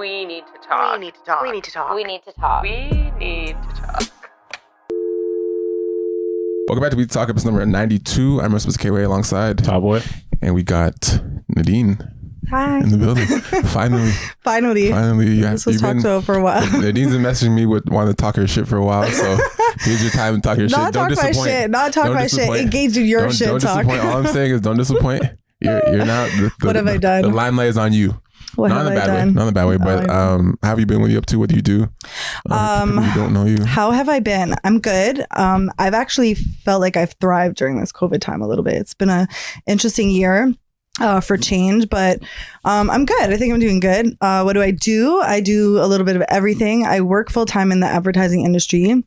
We need to talk. We need to talk. We need to talk. We need to talk. We need to talk. Welcome back to We Talk, episode number 92. I'm MR.KOA alongside Tallboy. And we got Nadine. Hi. In the building. Finally. Yeah, this was talked about for a while. Nadine's been messaging me with wanting to talk her shit for a while. So here's your time to talk your shit. Not Don't talk my disappoint. shit. Not talk Don't my disappoint. shit. Engage in your shit Don't talk. disappoint. All I'm saying is don't disappoint. You're not. What have I done? The limelight is on you. What not have in a I bad way. done? Not in a bad way. But how have you been? What are you up to? What do you do? People who don't know you. How have I been? I'm good. I've actually felt like I've thrived during this COVID time a little bit. It's been an interesting year for change, but I'm good. I think I'm doing good. What do? I do a little bit of everything. I work full time in the advertising industry.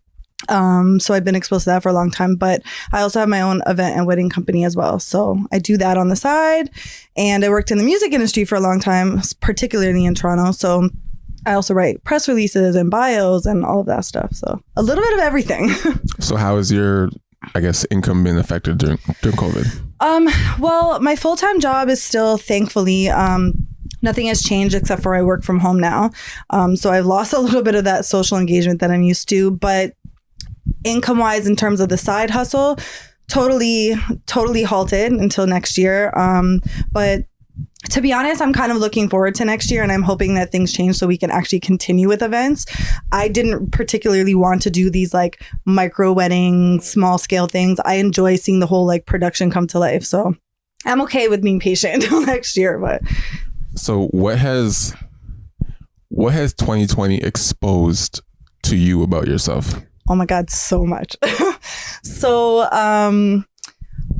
So I've been exposed to that for a long time, but I also have my own event and wedding company as well. So I do that on the side, and I worked in the music industry for a long time, particularly in Toronto. So I also write press releases and bios and all of that stuff. So a little bit of everything. So how has your, I guess, income been affected during COVID? Well, my full-time job is still, thankfully, nothing has changed except for I work from home now. So I've lost a little bit of that social engagement that I'm used to, but income wise, in terms of the side hustle, totally halted until next year. But to be honest, I'm kind of looking forward to next year, and I'm hoping that things change so we can actually continue with events. I didn't particularly want to do these like micro wedding, small scale things. I enjoy seeing the whole like production come to life. So I'm okay with being patient until next year. But so what has 2020 exposed to you about yourself? Oh my God, so much. So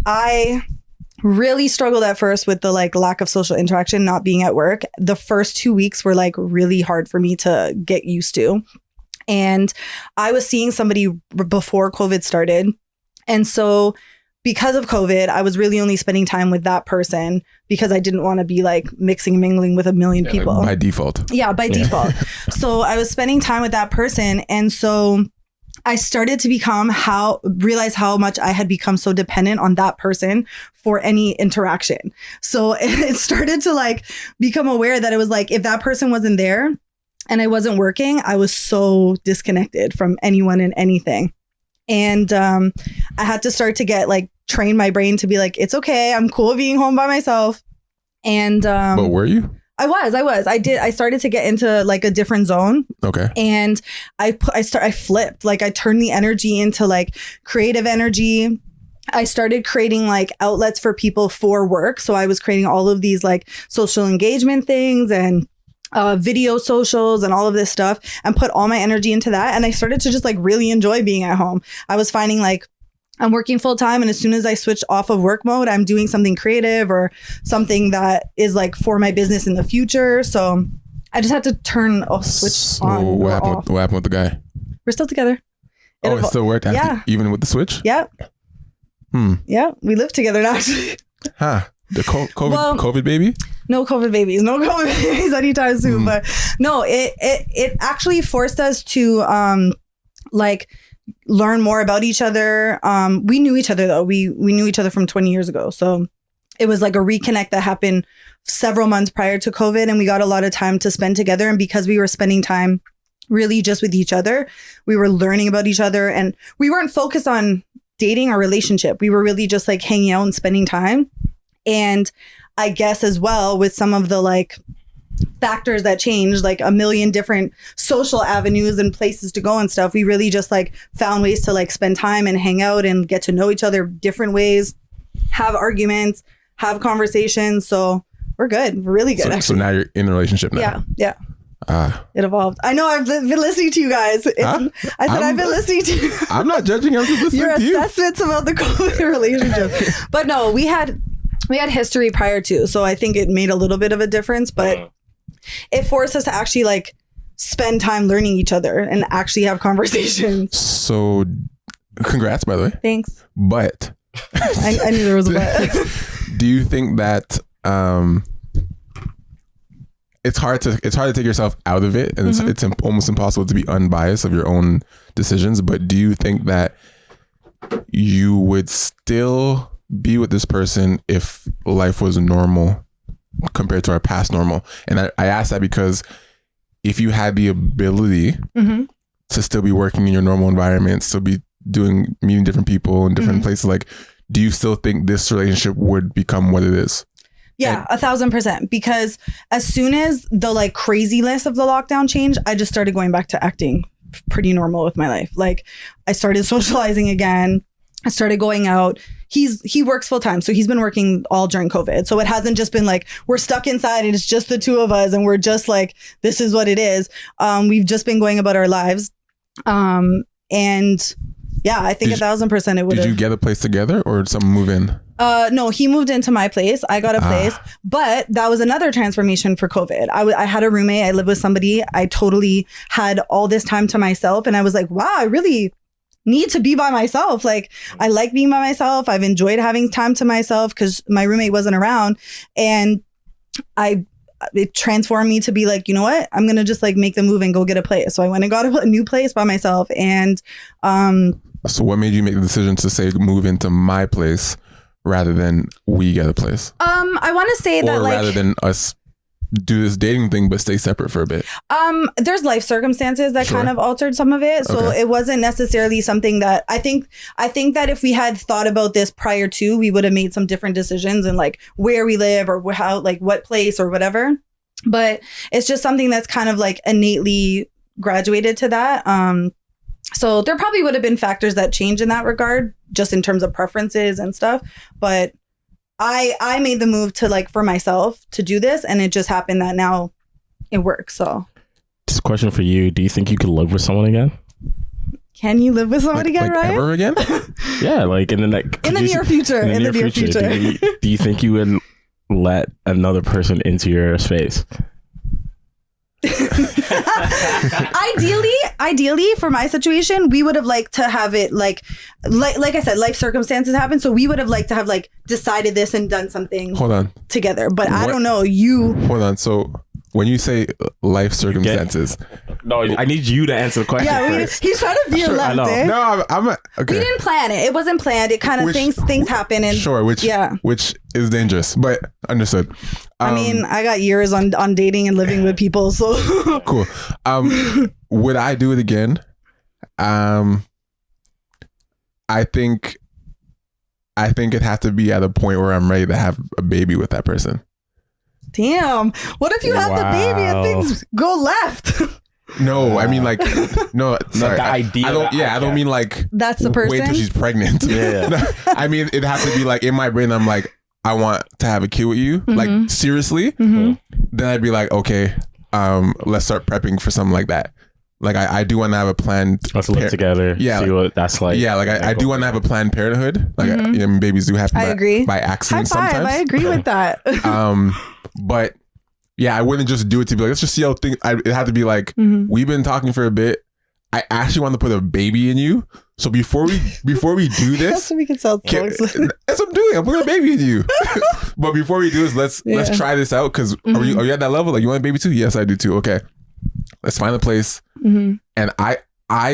I really struggled at first with the like lack of social interaction, not being at work. The first 2 weeks were like really hard for me to get used to. And I was seeing somebody before COVID started. And so because of COVID, I was really only spending time with that person because I didn't want to be like mixing and mingling with a million people. By default. Yeah, by default. So I was spending time with that person. And so I started to realize how much I had become so dependent on that person for any interaction. So it started to like become aware that it was like, if that person wasn't there and I wasn't working, I was so disconnected from anyone and anything. And I had to start to get like, train my brain to be like, it's okay. I'm cool being home by myself. And but were you? I was. I started to get into like a different zone. Okay. And I flipped. Like I turned the energy into like creative energy. I started creating like outlets for people for work. So I was creating all of these like social engagement things and video socials and all of this stuff, and put all my energy into that. And I started to just like really enjoy being at home. I was finding like I'm working full time, and as soon as I switch off of work mode, I'm doing something creative or something that is like for my business in the future. So I just had to switch on. What happened with the guy? We're still together. It still worked? Yeah. Even with the switch? Yeah. Yeah. We live together now. Huh. The COVID baby? No COVID babies. No COVID babies anytime soon. But no, it actually forced us to like learn more about each other. We knew each other though. We knew each other from 20 years ago. So it was like a reconnect that happened several months prior to COVID, and we got a lot of time to spend together. And because we were spending time really just with each other, we were learning about each other, and we weren't focused on dating or relationship. We were really just like hanging out and spending time. And I guess as well with some of the like factors that changed, like a million different social avenues and places to go and stuff, we really just like found ways to like spend time and hang out and get to know each other different ways, have arguments, have conversations. So we're good. We're really good. So now you're in a relationship now. Yeah. It evolved. I know. I've been listening to you guys. I've been listening to you. I'm not judging. I'm just listening your to you. assessments about the COVID relationship. But no, we had history prior to, so I think it made a little bit of a difference, but it forced us to actually like spend time learning each other and actually have conversations. So congrats, by the way. Thanks. But I knew there was a but. Do you think that it's hard to take yourself out of it, and it's almost impossible to be unbiased of your own decisions, but do you think that you would still be with this person if life was normal compared to our past normal? And I ask that because if you had the ability to still be working in your normal environment, still be meeting different people in different places, like, do you still think this relationship would become what it is? Yeah, 1,000%. Because as soon as the like craziness of the lockdown changed, I just started going back to acting pretty normal with my life. Like, I started socializing again. I started going out. He works full time, so he's been working all during COVID. So it hasn't just been like we're stuck inside and it's just the two of us and we're just like, this is what it is. We've just been going about our lives. And yeah, I think 1,000% it would. Did you get a place together or did someone move in? No, he moved into my place. I got a place, but that was another transformation for COVID. I had a roommate. I lived with somebody. I totally had all this time to myself. And I was like, wow, I really need to be by myself. Like, I like being by myself. I've enjoyed having time to myself because my roommate wasn't around. And it transformed me to be like, you know what? I'm going to just like make the move and go get a place. So I went and got a new place by myself. And so what made you make the decision to say move into my place rather than we get a place? I want to say that, or like, rather than us do this dating thing but stay separate for a bit. There's life circumstances that kind of altered some of it. So it wasn't necessarily something that I think that if we had thought about this prior to, we would have made some different decisions and like where we live or how, like what place or whatever. But it's just something that's kind of like innately graduated to that. So there probably would have been factors that change in that regard, just in terms of preferences and stuff. But I made the move to like for myself to do this, and it just happened that now it works. So just a question for you: do you think you could live with someone again? Can you live with someone again, Ryan? Ever again? Yeah, like in the near future. In the near future. Do you think you would let another person into your space? Ideally for my situation, we would have liked to have it like I said, life circumstances happen, so we would have liked to have like decided this and done something together, but I don't know. Hold on, so when you say life circumstances, no, I need you to answer the question. Yeah, he's trying to be left. No, I'm okay. We didn't plan it. It wasn't planned. It kind of things happen, and which is dangerous, but understood. I mean, I got years on dating and living with people, so cool. Would I do it again? I think it has to be at a point where I'm ready to have a baby with that person. Damn. What if you have the baby and things go left? No, I mean like no. Sorry, the idea. I don't mean like that's the person. Wait till she's pregnant. Yeah. No, I mean it has to be like in my brain. I'm like, I want to have a kid with you. Mm-hmm. Like seriously. Mm-hmm. Then I'd be like, okay, let's start prepping for something like that. Like I do want to have a planned. Let's live together. Yeah, see what that's like. Yeah, like I do want to have a planned parenthood. Like babies do happen. I agree. By accident sometimes. I agree with that. But yeah, I wouldn't just do it to be like, let's just see how things. It had to be like, we've been talking for a bit. I actually want to put a baby in you. So before we do this, that's what we can sell. That's what I'm doing. I'm putting a baby in you. But before we do this, let's try this out. Because are you at that level? Like, you want a baby too? Yes, I do too. Okay, let's find a place. And I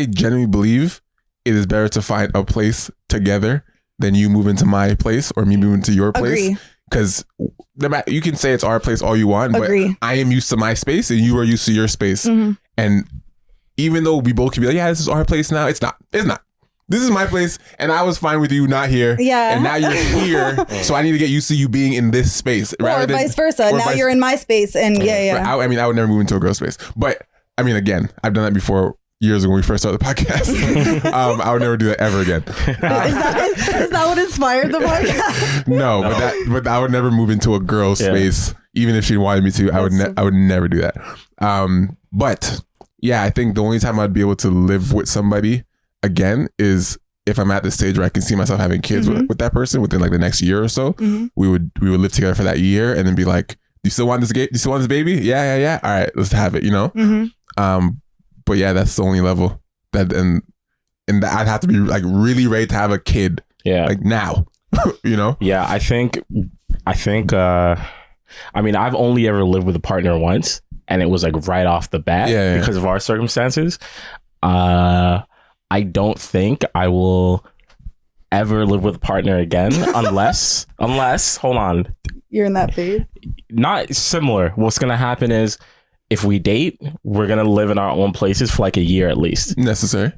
genuinely believe it is better to find a place together than you move into my place or me move into your place. Because you can say it's our place all you want, but I am used to my space and you are used to your space. And even though we both can be like, yeah, this is our place now, it's not. This is my place, and I was fine with you not here. Yeah. And now you're here, so I need to get used to you being in this space. Or vice versa. Now you're in my space, and I would never move into a girl's space. But I mean, again, I've done that before years ago when we first started the podcast. I would never do that ever again. Is that what inspired the podcast? No, but I would never move into a girl's space, even if she wanted me to. I would never do that. But yeah, I think the only time I'd be able to live with somebody again is if I'm at the stage where I can see myself having kids with that person within like the next year or so. We would live together for that year and then be like, do you still want this do you still want this baby? Yeah. All right, let's have it, you know? But yeah, that's the only level that and I'd have to be like really ready to have a kid. Yeah. Like now. You know? Yeah, I think I mean, I've only ever lived with a partner once, and it was like right off the bat because of our circumstances. I don't think I will ever live with a partner again unless hold on. You're in that phase? Not similar. What's going to happen is if we date, we're going to live in our own places for like a year at least. Necessary.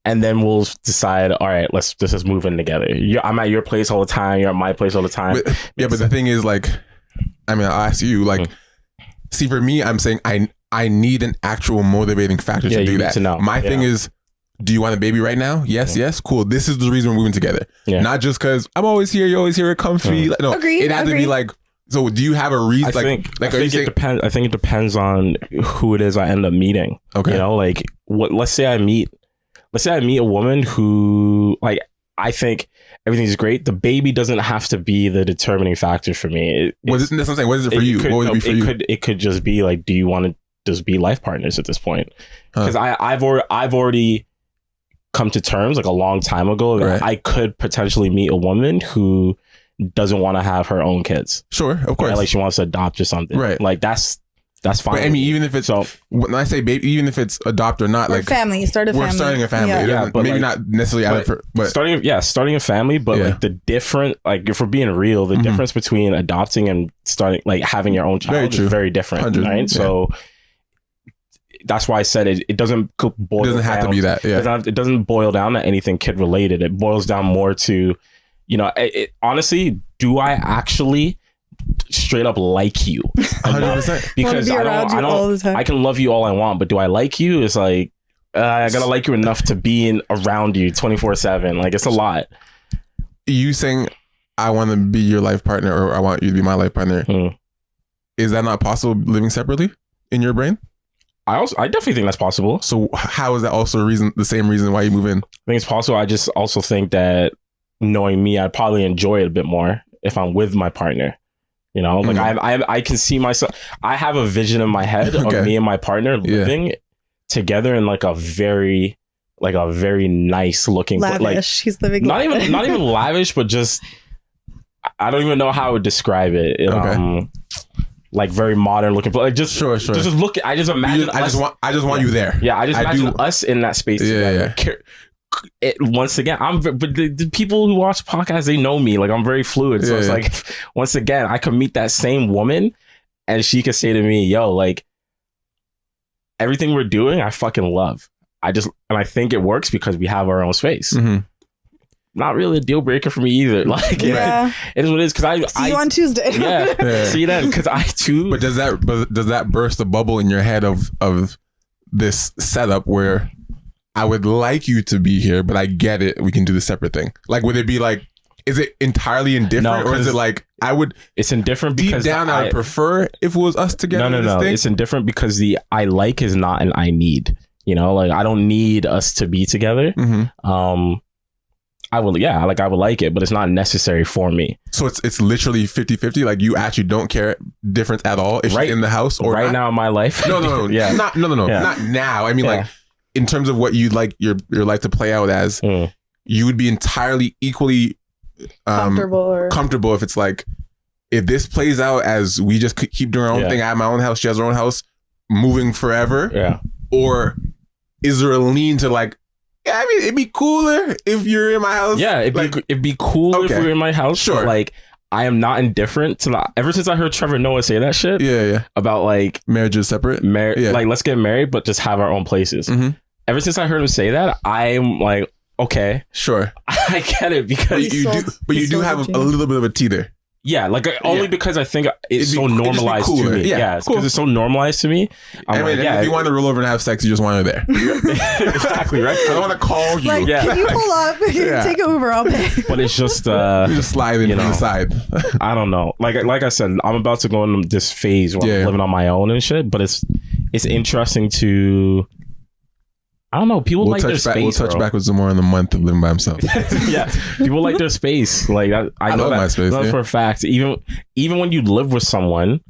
And then we'll decide, all right, let's just move in together. I'm at your place all the time. You're at my place all the time. But the thing is, like, I mean, I'll ask you, like, see, for me, I'm saying I need an actual motivating factor to do that. My thing is, do you want a baby right now? Yes. Cool. This is the reason we're moving together. Yeah. Not just because I'm always here, you're always here, comfy. Like, no, it has to be like, so do you have a reason? I think it depends on who it is I end up meeting. Okay. You know, like, let's say I meet a woman who, like, I think everything's great. The baby doesn't have to be the determining factor for me. That's what I'm saying. What is it for you? What would it be for you? It could just be like, do you want to just be life partners at this point? Because I've already come to terms like a long time ago that I could potentially meet a woman who doesn't want to have her own kids. Sure, of course. Right? Like she wants to adopt or something. Right. Like that's fine. But I mean, even if it's when I say baby, even if it's adopt or not, like family, we're starting a family. Yeah, but maybe like, not necessarily but starting a family, but like the different, like if we're being real, the difference between adopting and starting, like having your own child is very different, right? Yeah. So that's why I said it doesn't boil. It doesn't have to be that. Yeah, it doesn't boil down to anything kid related. It boils down more to, you know, honestly, do I actually straight up like you? 100%. Because I can love you all I want, but do I like you? It's like I gotta like you enough to be around you 24/7. Like it's a lot. You saying I want to be your life partner or I want you to be my life partner, is that not possible living separately in your brain? I definitely think that's possible. So how is that also the same reason why you move in? I think it's possible. I just also think that knowing me, I'd probably enjoy it a bit more if I'm with my partner. You know, like I can see myself. I have a vision in my head of me and my partner living together in like a very nice looking, lavish. Like he's living not even lavish, but just I don't even know how I would describe it. Like very modern looking, like just sure. Just look. I just imagine. I just want you there. Yeah, I just imagine us in that space. Yeah. Once again, but the people who watch podcasts, they know me. Like I'm very fluid, so it's like once again, I could meet that same woman, and she could say to me, "Yo, like everything we're doing, I fucking love. And I think it works because we have our own space." Mm-hmm. Not really a deal breaker for me either. Like it is what it is. Because I see you on Tuesday. See you then. Because I too. But does that burst a bubble in your head of this setup where I would like you to be here, but I get it. We can do the separate thing. Like, would it be like, is it entirely indifferent, or is it like I would? It's indifferent because deep down I would prefer if it was us together. No. It's indifferent because the I like is not an I need. You know, like I don't need us to be together. Mm-hmm. I would like it, but it's not necessary for me. So it's literally 50-50. Like you actually don't care difference at all if she's in the house or right now in my life. No. Not now. I mean, like in terms of what you'd like your life to play out as, you would be entirely equally comfortable if it's like, if this plays out as we just keep doing our own thing. I have my own house, she has her own house, moving forever. Yeah. Or is there a lean to like, yeah, I mean, it'd be cooler if you're in my house. Yeah, it'd be cool if we were in my house. Sure. But like, I am not indifferent to that. Ever since I heard Trevor Noah say that shit. Yeah. About like marriage is separate. Like, let's get married, but just have our own places. Mm-hmm. Ever since I heard him say that, I'm like, okay, sure, I get it because you do have a little bit of a teeter. Yeah, like only because I think it's so normalized to me. Yeah, because it's so normalized to me. If you want to roll over and have sex, you just want her there. Exactly, right? I don't want to call you. Like, can you pull up? Take an Uber, I'll pay. But it's just you just slide into the side. I don't know. Like I said, I'm about to go into this phase where I'm living on my own and shit. But it's interesting to. I don't know. People like their space. We'll touch back with some more in the month of living by himself. Yeah, people like their space. Like I know love my space. For a fact. Even when you live with someone,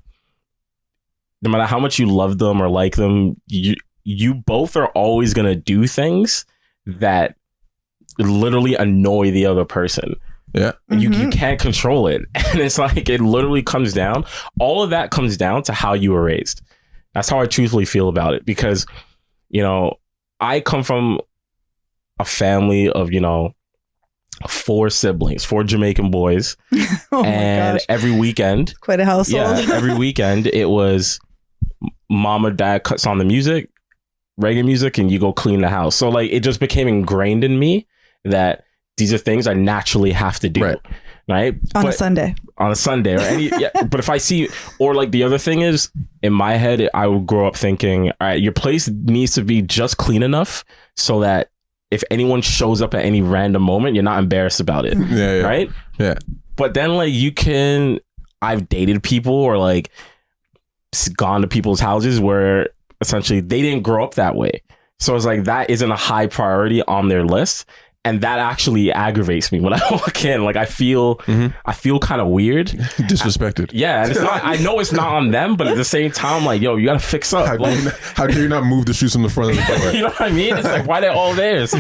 no matter how much you love them or like them, you both are always gonna do things that literally annoy the other person. Yeah, you can't control it, and it's like it literally comes down. All of that comes down to how you were raised. That's how I truthfully feel about it because, you know. I come from a family of, 4 siblings, 4 Jamaican boys. And every weekend, quite a household. Yeah, every weekend it was mom or dad cuts on the music, reggae music, and you go clean the house. So like it just became ingrained in me that these are things I naturally have to do. Right. On a Sunday or any, but if I see, or like the other thing is in my head, I would grow up thinking, all right, your place needs to be just clean enough so that if anyone shows up at any random moment, you're not embarrassed about it. Right. Yeah. But then like I've dated people or like gone to people's houses where essentially they didn't grow up that way. So it's like that isn't a high priority on their list. And that actually aggravates me when I walk in. Like I feel kind of weird, disrespected. And it's not. I know it's not on them, but at the same time, I'm like, yo, you gotta fix up. How do you not move the shoes from the front of the door? You know what I mean? It's like why they're all there. So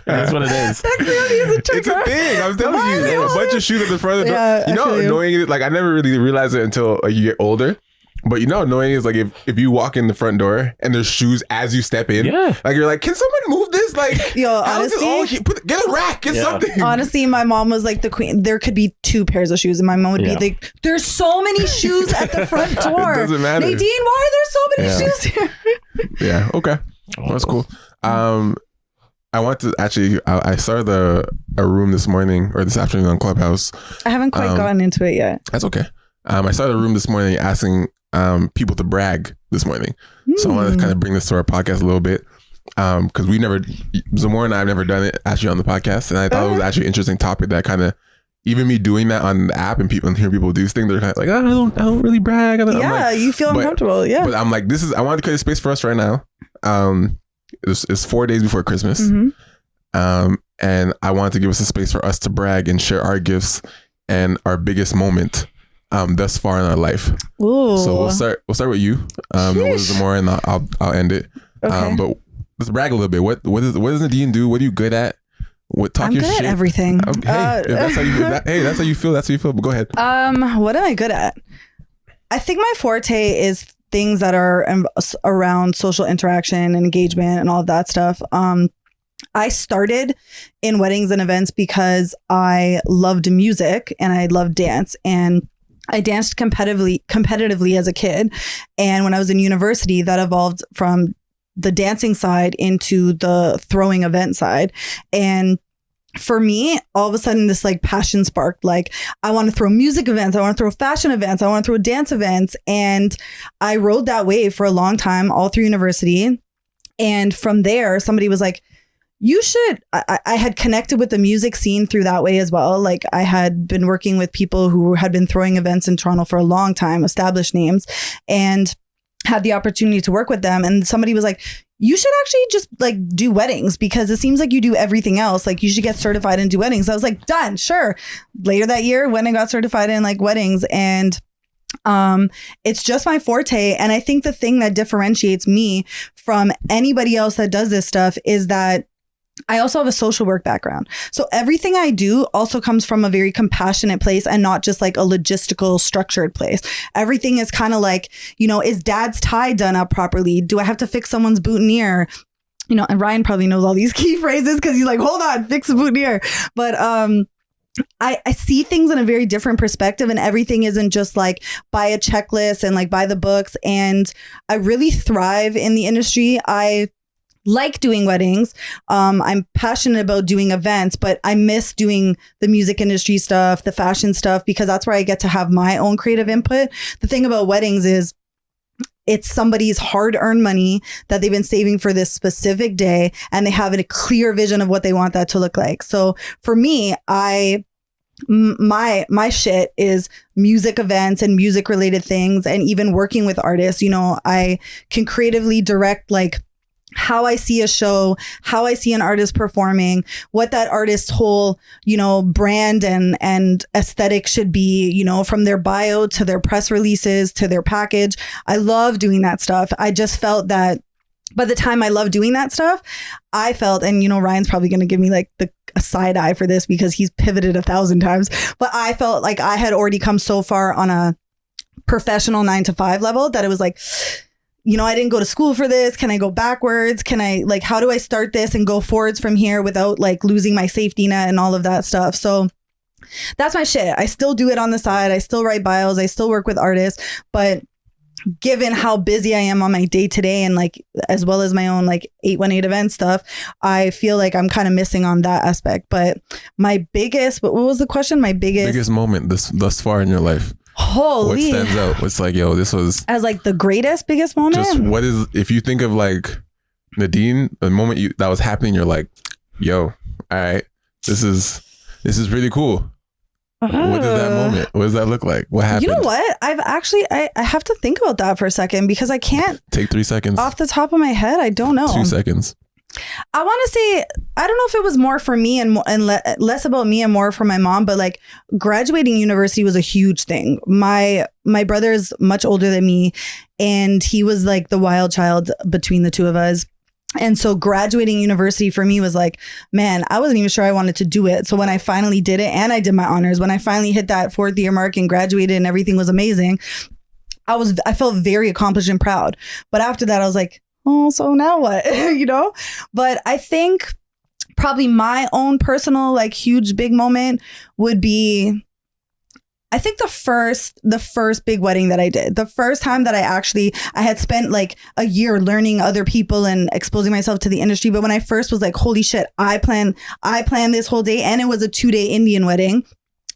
that's what it is. That clearly is a trigger. It's a thing. I'm telling you, there's a bunch of shoes at the front of the door. You know how annoying it is? Like I never really realized it until like you get older. But you know how annoying it is like if you walk in the front door and there's shoes as you step in, like you're like, can someone move this? Like, yo, honestly, get a rack, get something. Honestly, my mom was like the queen. There could be 2 pairs of shoes, and my mom would be like, "There's so many shoes at the front door. It doesn't matter. Nadine, why are there so many shoes here?" Yeah. Okay. That's cool. I want to actually. I started a room this morning or this afternoon on Clubhouse. I haven't quite gotten into it yet. That's okay. I started a room this morning asking people to brag this morning. So I want to kind of bring this to our podcast a little bit because Zamora and I have never done it actually on the podcast, and I thought it was actually an interesting topic that kind of even me doing that on the app and hearing people do things, they're kind of like, I don't really brag. You feel uncomfortable. But I'm like, I want to create a space for us right now. It's 4 days before Christmas, and I wanted to give us a space for us to brag and share our gifts and our biggest moment thus far in our life. Ooh. So we'll start with you. With Zamora, and I'll end it. Okay. But let's brag a little bit. What does Nadine do? What are you good at? I'm good at everything. If that's how you feel. That's how you feel. That's how you feel. But go ahead. What am I good at? I think my forte is things that are around social interaction and engagement and all of that stuff. I started in weddings and events because I loved music and I loved dance, and I danced competitively as a kid. And when I was in university, that evolved from the dancing side into the throwing event side. And for me, all of a sudden this like passion sparked, like I want to throw music events. I want to throw fashion events. I want to throw dance events. And I rode that wave for a long time, all through university. And from there, somebody was like, you should, I had connected with the music scene through that way as well. Like I had been working with people who had been throwing events in Toronto for a long time, established names, and had the opportunity to work with them. And somebody was like, you should actually just like do weddings because it seems like you do everything else. Like you should get certified and do weddings. I was like, done, sure. Later that year, when I got certified in like weddings, and it's just my forte. And I think the thing that differentiates me from anybody else that does this stuff is that I also have a social work background. So everything I do also comes from a very compassionate place and not just like a logistical structured place. Everything is kind of like, is dad's tie done up properly? Do I have to fix someone's boutonniere? And Ryan probably knows all these key phrases because he's like, hold on, fix a boutonniere. But I see things in a very different perspective, and everything isn't just like buy a checklist and like buy the books. And I really thrive in the industry. I like doing weddings. I'm passionate about doing events, but I miss doing the music industry stuff, the fashion stuff, because that's where I get to have my own creative input. The thing about weddings is it's somebody's hard-earned money that they've been saving for this specific day, and they have a clear vision of what they want that to look like. So for me, my shit is music events and music related things, and even working with artists. I can creatively direct like how I see a show, how I see an artist performing, what that artist's whole, brand and aesthetic should be, from their bio to their press releases to their package. I love doing that stuff. I just felt that by the time I love doing that stuff, I felt, and Ryan's probably going to give me like a side eye for this because he's pivoted 1,000 times, but I felt like I had already come so far on a professional 9-to-5 level that it was like, I didn't go to school for this. Can I go backwards? Can I how do I start this and go forwards from here without like losing my safety net and all of that stuff? So that's my shit. I still do it on the side. I still write bios. I still work with artists, but given how busy I am on my day to day and like as well as my own like 818 event stuff, I feel like I'm kind of missing on that aspect. But my biggest, what was the question? My biggest moment thus far in your life. Holy. What stands out? What's like, yo, this was as like the biggest moment? Just what is, if you think of like Nadine, the moment that was happening, you're like, yo, all right, this is really cool. What is that moment? What does that look like? What happened? You know what? I've actually, I have to think about that for a second because I can't. Take 3 seconds. Off the top of my head, I don't know. 2 seconds. I want to say, I don't know if it was more for me and less about me and more for my mom, but like graduating university was a huge thing. My brother is much older than me and he was like the wild child between the two of us. And so graduating university for me was like, man, I wasn't even sure I wanted to do it. So when I finally did it and I did my honors, when I finally hit that 4th year mark and graduated and everything was amazing, I felt very accomplished and proud. But after that, I was like, oh, so now what? You know? But I think probably my own personal, like huge, big moment would be, I think the first big wedding that I did, the first time that I had spent like a year learning other people and exposing myself to the industry. But when I first was like, holy shit, I planned this whole day, and it was a 2-day Indian wedding.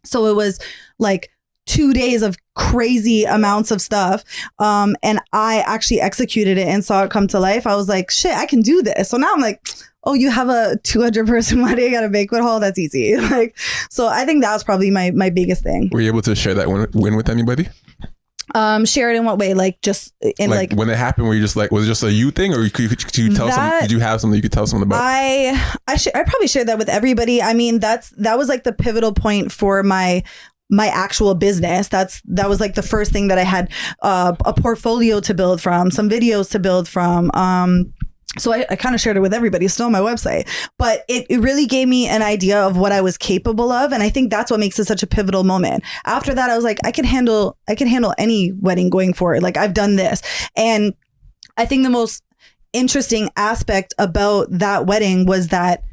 So it was like 2 days of crazy amounts of stuff. And I actually executed it and saw it come to life. I was like, shit, I can do this. So now I'm like, oh, you have a 200-person wedding at a banquet hall? That's easy. Like, so I think that was probably my biggest thing. Were you able to share that win with anybody? Share it in what way? Like just in like when it happened, were you just like, was it just a you thing, or could you tell someone? Did you have something you could tell someone about? I probably shared that with everybody. I mean, that was like the pivotal point for my actual business. That was like the first thing that I had a portfolio to build from, some videos to build from. So I kind of shared it with everybody. It's still on my website, but it really gave me an idea of what I was capable of. And I think that's what makes it such a pivotal moment. After that, I was like, I can handle any wedding going forward. Like I've done this. And I think the most interesting aspect about that wedding was that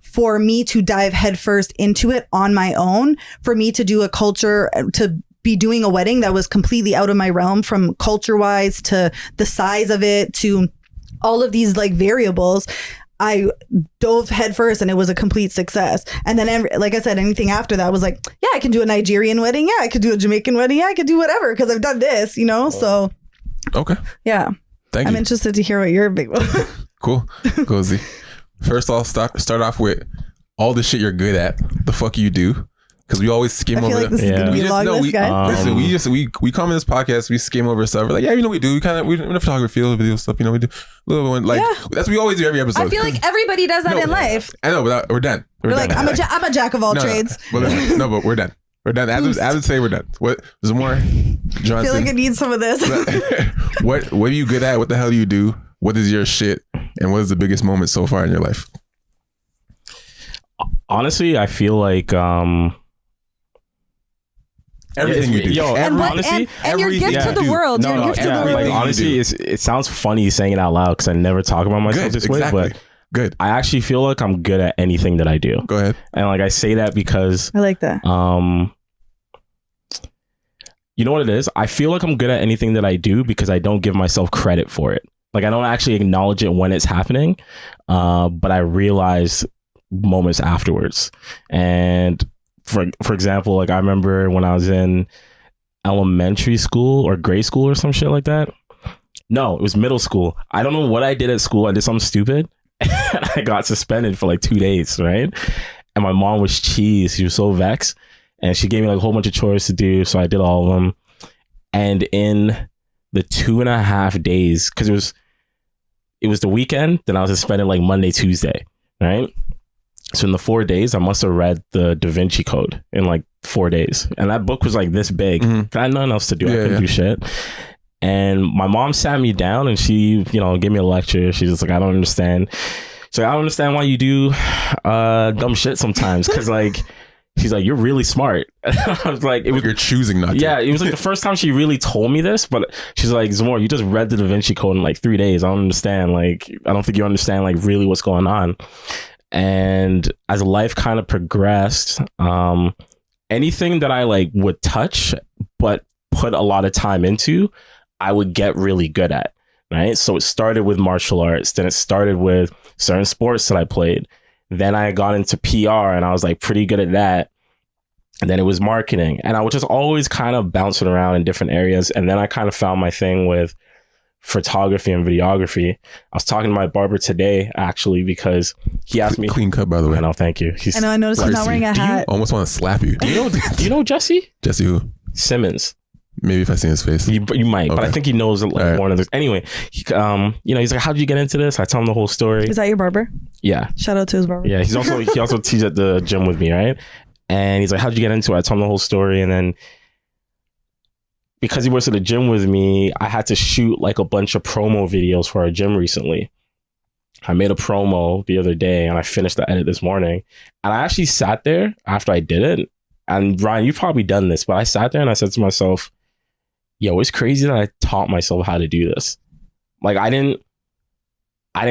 for me to dive headfirst into it on my own, for me to do to be doing a wedding that was completely out of my realm, from culture wise to the size of it to all of these like variables, I dove headfirst and it was a complete success. And then, like I said, anything after that was like, yeah, I can do a Nigerian wedding. Yeah, I could do a Jamaican wedding. Yeah, I could do whatever because I've done this, you know? So, okay. Yeah. I'm interested to hear what your big one. Cool. Cozy. First, I'll start off with all the shit you're good at. The fuck you do? Because we always skim over. Like this is gonna be listen, we come in this podcast, we skim over stuff. We're like, yeah, you know, we do. We in the photography field, video stuff. You know, we do a little bit like that's what we always do every episode. I feel like everybody does that in life. I know, but we're done. We're done. Like I'm a jack of all trades. No, but we're done. We're done. As I would say, we're done. What? There's more. Johnson, I feel like I need some of this. What are you good at? What the hell do you do? What is your shit? And what is the biggest moment so far in your life? Honestly, I feel like everything you do. Honestly, and your gift to the world. Your gift to the world. Like, honestly, it sounds funny saying it out loud because I never talk about myself this way. But good. I actually feel like I'm good at anything that I do. Go ahead. And like I say that because I like that. You know what it is? I feel like I'm good at anything that I do because I don't give myself credit for it. Like I don't actually acknowledge it when it's happening, but I realize moments afterwards. And for example, like I remember when I was in elementary school or grade school or some shit like that. No, it was middle school. I don't know what I did at school. I did something stupid and I got suspended for like 2 days, right? And my mom was cheesed. She was so vexed. And she gave me like a whole bunch of chores to do. So I did all of them. And in the 2.5 days, because it was the weekend, then I was suspended like Monday, Tuesday, right? So in the 4 days, I must have read the Da Vinci Code in like 4 days. And that book was like this big. I had nothing else to do. I couldn't do shit. And my mom sat me down and she, gave me a lecture. She's just like, I don't understand. She's like, I don't understand why you do dumb shit sometimes. Because like, she's like, you're really smart. I was like, you're choosing not to. Yeah, it was like the first time she really told me this, but she's like, Zamora, you just read the Da Vinci Code in like 3 days. I don't understand. Like, I don't think you understand like really what's going on. And as life kind of progressed, anything that I like would touch, but put a lot of time into, I would get really good at, right? So it started with martial arts, then it started with certain sports that I played. Then I got into PR and I was like pretty good at that. And then it was marketing, and I was just always kind of bouncing around in different areas. And then I kind of found my thing with photography and videography. I was talking to my barber today, actually, because he asked me. Clean cut, by the way. I know, thank you. I know, I noticed he's not wearing a hat. Almost want to slap you. Do you know Jesse? Jesse who? Simmons. Maybe if I see his face. You might, but I think he knows like right. one of those. Anyway, he, he's like, how did you get into this? I tell him the whole story. Is that your barber? Yeah. Shout out to his barber. Yeah, he also teaches at the gym with me, right? And he's like, how'd you get into it? I told him the whole story. And then because he works at the gym with me, I had to shoot like a bunch of promo videos for our gym recently. I made a promo the other day and I finished the edit this morning. And I actually sat there after I did it. And Ryan, you've probably done this, but I sat there and I said to myself, yo, it's crazy that I taught myself how to do this. Like I didn't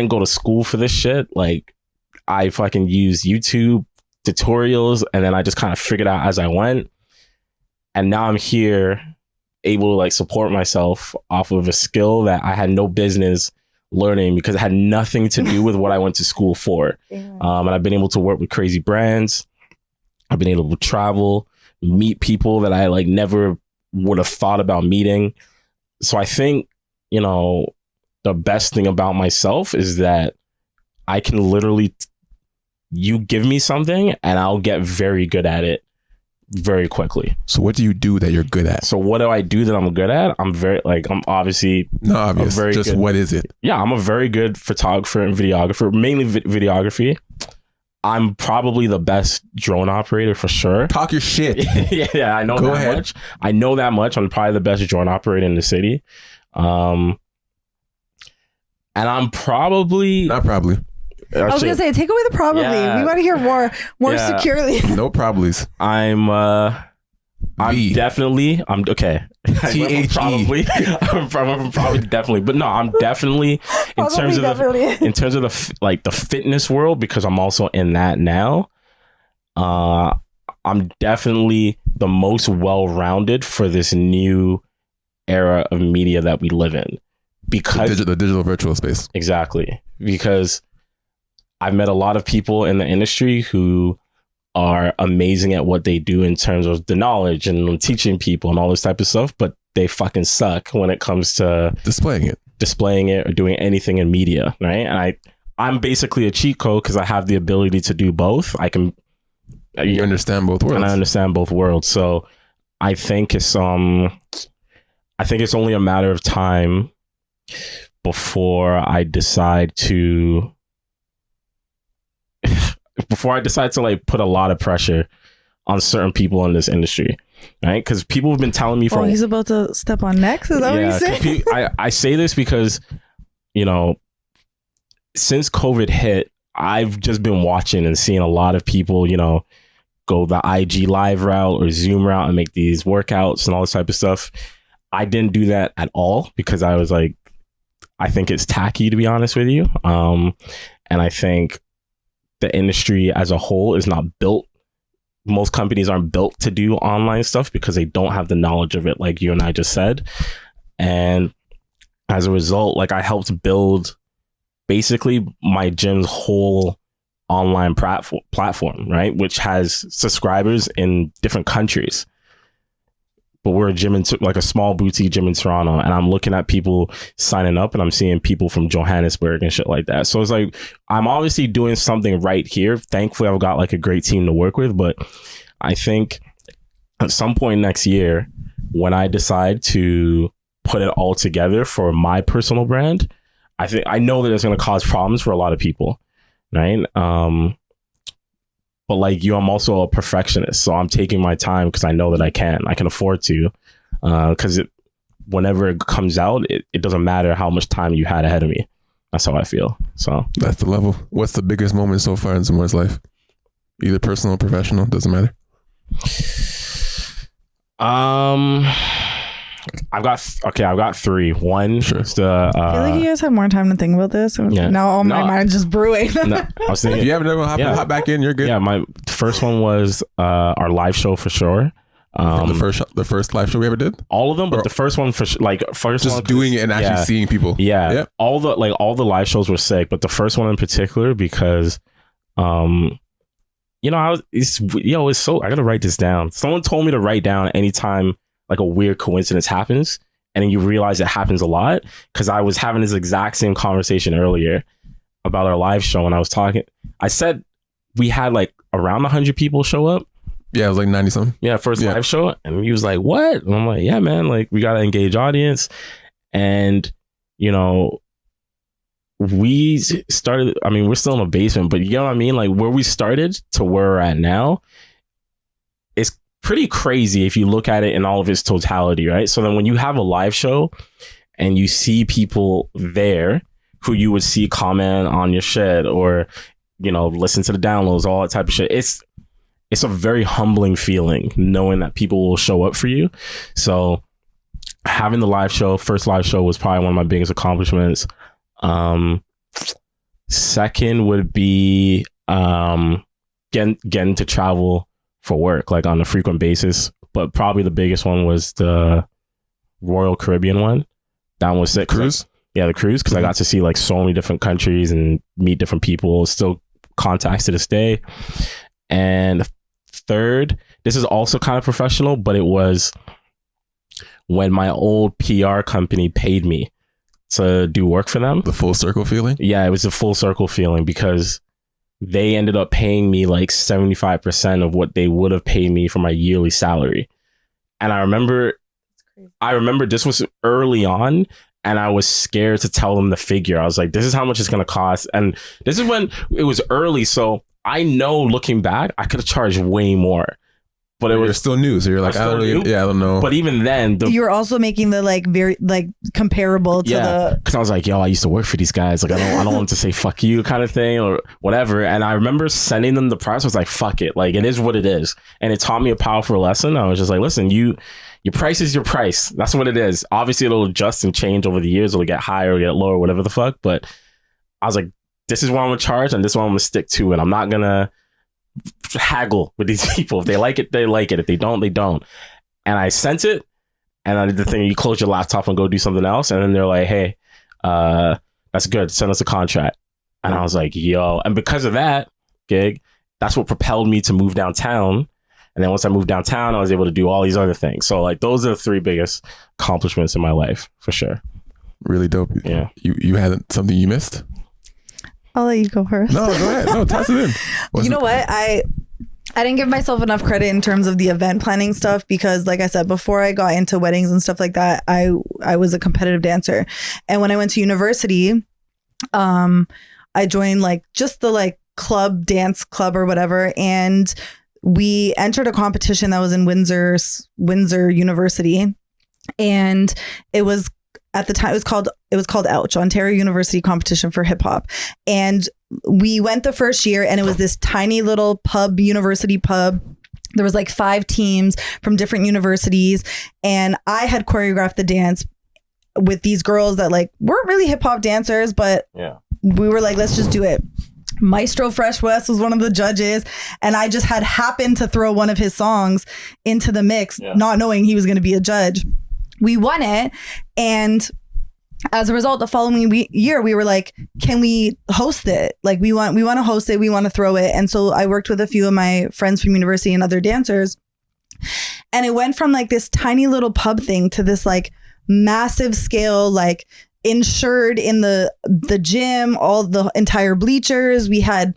go to school for this shit. Like I fucking used YouTube tutorials and then I just kind of figured out as I went. And now I'm here able to like support myself off of a skill that I had no business learning because it had nothing to do with what I went to school for. And I've been able to work with crazy brands. I've been able to travel, meet people that I like never would have thought about meeting. So I think, the best thing about myself is that I can literally, you give me something and I'll get very good at it very quickly. So what do you do that you're good at? So what do I do that I'm good at? I'm obviously not obvious. Just good, what is it? Yeah, I'm a very good photographer and videographer, mainly videography. I'm probably the best drone operator for sure. Talk your shit. yeah, I know Go that ahead. much. I know that much. I'm probably the best drone operator in the city. And I'm probably... Not probably. I was going to say, take away the probably. Yeah. We want to hear more securely. No probablys. I'm definitely... I'm okay. T-H-E. I'm probably definitely, but no, I'm definitely in terms of the fitness world, because I'm also in that now. I'm definitely the most well-rounded for this new era of media that we live in, because the digital virtual space. Exactly, because I've met a lot of people in the industry who are amazing at what they do in terms of the knowledge and teaching people and all this type of stuff, but they fucking suck when it comes to displaying it or doing anything in media, right? And I'm basically a cheat code because I have the ability to do both. You understand both worlds. And I understand both worlds. So I think it's only a matter of time before I decide to like put a lot of pressure on certain people in this industry, right? Because people have been telling me he's about to step on next. Is that what he's saying? I say this because, since COVID hit, I've just been watching and seeing a lot of people, go the IG live route or Zoom route and make these workouts and all this type of stuff. I didn't do that at all because I was like, I think it's tacky, to be honest with you. And I think the industry as a whole is not built. Most companies aren't built to do online stuff because they don't have the knowledge of it, like you and I just said. And as a result, like I helped build basically my gym's whole online platform, right? Which has subscribers in different countries. But we're a gym like a small boutique gym in Toronto, and I'm looking at people signing up and I'm seeing people from Johannesburg and shit like that. So it's like, I'm obviously doing something right here. Thankfully, I've got like a great team to work with, but I think at some point next year, when I decide to put it all together for my personal brand, I know that it's going to cause problems for a lot of people, right? But like you, I'm also a perfectionist. So I'm taking my time because I know that I can afford to, because whenever it comes out, it doesn't matter how much time you had ahead of me. That's how I feel. So that's the level. What's the biggest moment so far in someone's life? Either personal or professional, doesn't matter. I've got three. One, sure. I feel like you guys have more time to think about this. Yeah. Now all my mind's just brewing. I was thinking, if you haven't hop back in, you're good. Yeah, my first one was our live show for sure. From the first live show we ever did? All of them, but the first one first just one, doing it and actually seeing people. Yeah. Yep. All the live shows were sick, but the first one in particular because it's so I gotta write this down. Someone told me to write down anytime like a weird coincidence happens, and then you realize it happens a lot. Because I was having this exact same conversation earlier about our live show, and I said we had like around 100 people show up. Yeah, it was like 90 something. Yeah, first live show. And he was like, what? And I'm like, yeah, man, like we got to engage audience. And, we started, we're still in a basement, but you know what I mean? Like where we started to where we're at now, it's pretty crazy if you look at it in all of its totality, right? So then when you have a live show and you see people there who you would see comment on your shit or, listen to the downloads, all that type of shit, it's a very humbling feeling knowing that people will show up for you. So having the first live show was probably one of my biggest accomplishments. Second would be getting to travel for work, like on a frequent basis. But probably the biggest one was the Royal Caribbean one. That one was sick. Cruise? The cruise, because I got to see like so many different countries and meet different people. Still contacts to this day. And third, this is also kind of professional, but it was when my old PR company paid me to do work for them. The full circle feeling? Yeah, it was a full circle feeling because they ended up paying me like 75% of what they would have paid me for my yearly salary. And I remember this was early on, and I was scared to tell them the figure. I was like, this is how much it's going to cost. And this is when it was early. So I know looking back, I could have charged way more. But you're still new, so you're like, I don't know. But even then, you were also making the like very like comparable to the. Because I was like, I used to work for these guys. Like, I don't want to say fuck you kind of thing or whatever. And I remember sending them the price. I was like, fuck it, like it is what it is. And it taught me a powerful lesson. I was just like, listen, your price is your price. That's what it is. Obviously, it'll adjust and change over the years. It'll get higher or get lower, whatever the fuck. But I was like, this is what I'm gonna charge, and this is what I'm gonna stick to, and I'm not gonna haggle with these people. If they like it, they like it. If they don't, they don't. And I sent it, and I did the thing, you close your laptop and go do something else, and then they're like, hey, that's good, send us a contract. And I was like, yo. And because of that gig, that's what propelled me to move downtown. And then once I moved downtown, I was able to do all these other things. So like those are the three biggest accomplishments in my life, for sure. Really dope. Yeah. You had something you missed? I'll let you go first. No, go ahead. No, toss it in. You know what? I didn't give myself enough credit in terms of the event planning stuff because, like I said, before I got into weddings and stuff like that, I was a competitive dancer. And when I went to university, I joined like just the like dance club or whatever. And we entered a competition that was in Windsor University. And it was, at the time, it was called Ouch, Ontario University Competition for Hip Hop. And we went the first year, and it was this tiny little university pub. There was like 5 teams from different universities, and I had choreographed the dance with these girls that like weren't really hip hop dancers, but we were like, let's just do it. Maestro Fresh West was one of the judges, and I just had happened to throw one of his songs into the mix, not knowing he was going to be a judge. We won it, and as a result, the following year, we were like, can we host it? Like, we want to host it. We want to throw it. And so I worked with a few of my friends from university and other dancers. And it went from like this tiny little pub thing to this like massive scale, like insured in the gym, all the entire bleachers. We had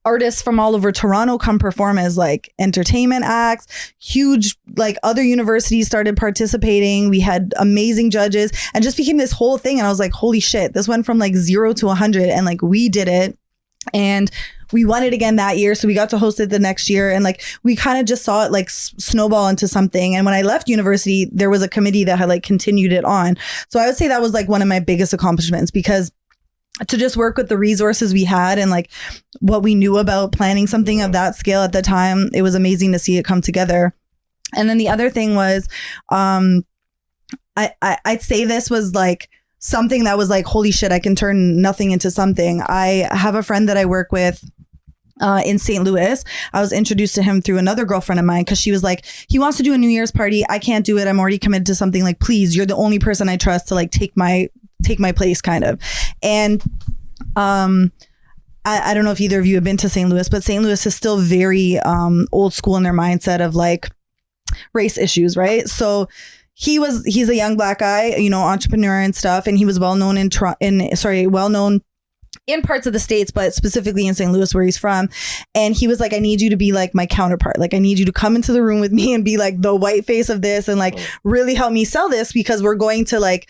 artists from all over Toronto come perform as like entertainment acts. Huge, like other universities started participating. We had amazing judges, and just became this whole thing. And I was like, holy shit, this went from like 0 to 100, and like we did it. And we won it again that year. So we got to host it the next year. And like, we kind of just saw it like snowball into something. And when I left university, there was a committee that had like continued it on. So I would say that was like one of my biggest accomplishments, because to just work with the resources we had and like what we knew about planning something of that scale at the time, it was amazing to see it come together. And then the other thing was, I'd say this was like something that was like, holy shit, I can turn nothing into something. I have a friend that I work with in St. Louis. I was introduced to him through another girlfriend of mine because she was like, he wants to do a New Year's party. I can't do it. I'm already committed to something. Like, please, you're the only person I trust to like take my place, kind of. And I don't know if either of you have been to St. Louis, but St. Louis is still very old school in their mindset of like race issues, right? So he's a young Black guy, you know, entrepreneur and stuff, and he was well known in parts of the States, but specifically in St. Louis where he's from. And he was like, I need you to be like my counterpart. Like, I need you to come into the room with me and be like the white face of this and like really help me sell this, because we're going to like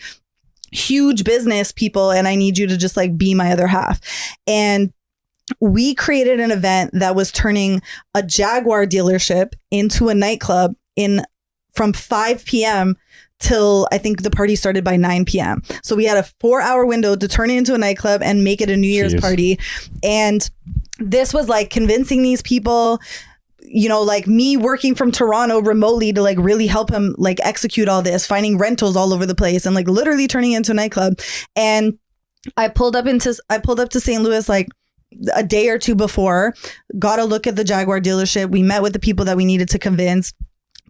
huge business people and I need you to just like be my other half. And we created an event that was turning a Jaguar dealership into a nightclub from 5 p.m. till I think the party started by 9 p.m. So we had a 4-hour window to turn it into a nightclub and make it a New Year's party. And this was like convincing these people, you know, like me working from Toronto remotely to like really help him like execute all this, finding rentals all over the place and like literally turning it into a nightclub. And I pulled up to St. Louis like a day or two before, got a look at the Jaguar dealership. We met with the people that we needed to convince,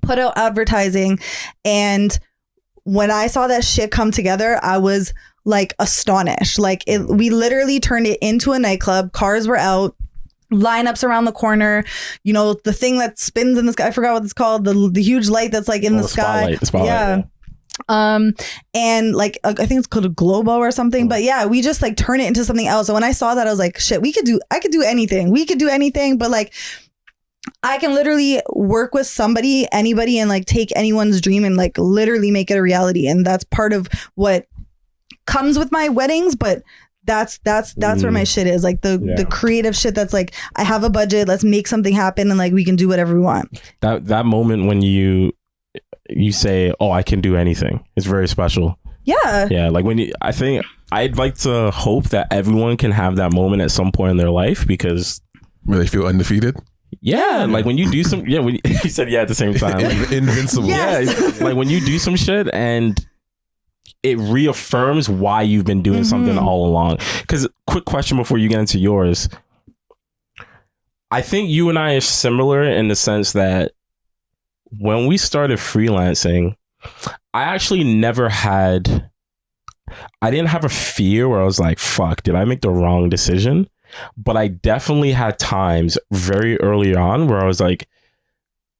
put out advertising, and when I saw that shit come together, I was like astonished. Like we literally turned it into a nightclub. Cars were out, lineups around the corner. You know, the thing that spins in the sky. I forgot what it's called. The huge light that's like in the sky. Spotlight, yeah. And like I think it's called a Globo or something. But yeah, we just like turn it into something else. And when I saw that, I was like, shit, I could do anything. We could do anything. But like, I can literally work with anybody and like take anyone's dream and like literally make it a reality. And that's part of what comes with my weddings. But that's where my shit is, like the creative shit. That's like, I have a budget, let's make something happen, and like we can do whatever we want. That moment when you say, oh, I can do anything, it's very special. Yeah, like I think I'd like to hope that everyone can have that moment at some point in their life, because where they feel undefeated. Yeah, like when you do some, when he said at the same time, like, invincible. Yes. Yeah, like when you do some shit and it reaffirms why you've been doing something all along. Because quick question before you get into yours, I think you and I are similar in the sense that when we started freelancing, I didn't have a fear where I was like, fuck, did I make the wrong decision? But I definitely had times very early on where I was like,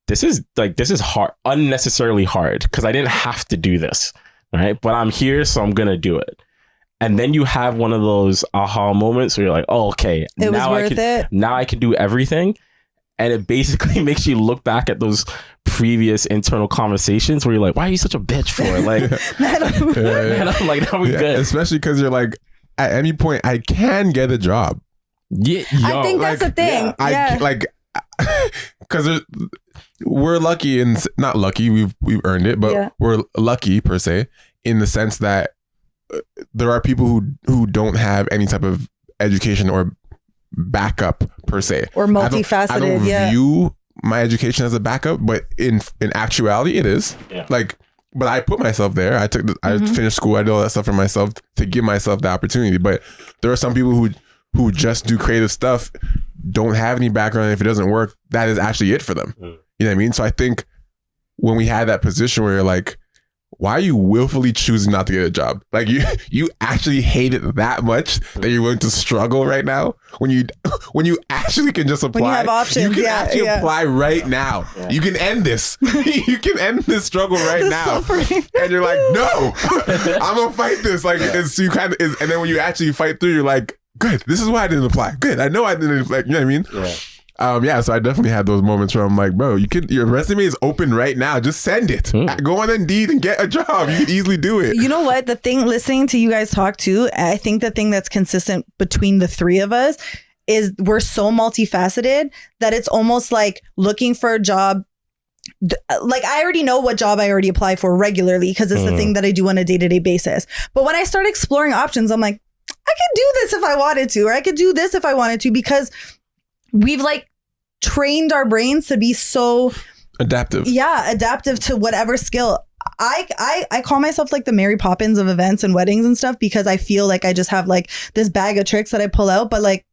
this is hard, unnecessarily hard, because I didn't have to do this, right? But I'm here, so I'm gonna do it. And then you have one of those aha moments where you're like, oh, okay, now I can do everything. And it basically makes you look back at those previous internal conversations where you're like, why are you such a bitch for? Like, and I'm like, now we good. Especially because you're like, at any point, I can get a job. Yeah, I think that's the thing. I like, because we're lucky and not lucky. We've earned it, but we're lucky per se in the sense that there are people who don't have any type of education or backup per se, or multifaceted. I don't view my education as a backup, but in actuality, it is. Yeah. Like, but I put myself there. I finished school. I did all that stuff for myself to give myself the opportunity. But there are some people who just do creative stuff, don't have any background. If it doesn't work, that is actually it for them. You know what I mean? So I think when we had that position where you're like, why are you willfully choosing not to get a job? Like you actually hate it that much that you're willing to struggle right now when you actually can just apply. When you have options, you can actually apply right now. Yeah. You can end this. You can end this struggle right now. Suffering. And you're like, no, I'm gonna fight this. Like it's you kind of, and then when you actually fight through, you're like, good. This is why I didn't apply. Good. I know I didn't. Like, you know what I mean? Yeah. So I definitely had those moments where I'm like, bro, your resume is open right now. Just send it. Go on Indeed and get a job. You can easily do it. You know what? The thing, listening to you guys talk too, I think the thing that's consistent between the three of us is we're so multifaceted that it's almost like looking for a job. Like, I already know what job I already apply for regularly because it's the thing that I do on a day-to-day basis. But when I start exploring options, I'm like, I could do this if I wanted to, or I could do this if I wanted to, because we've like trained our brains to be so adaptive. Yeah, adaptive to whatever skill. I call myself like the Mary Poppins of events and weddings and stuff, because I feel like I just have like this bag of tricks that I pull out, but like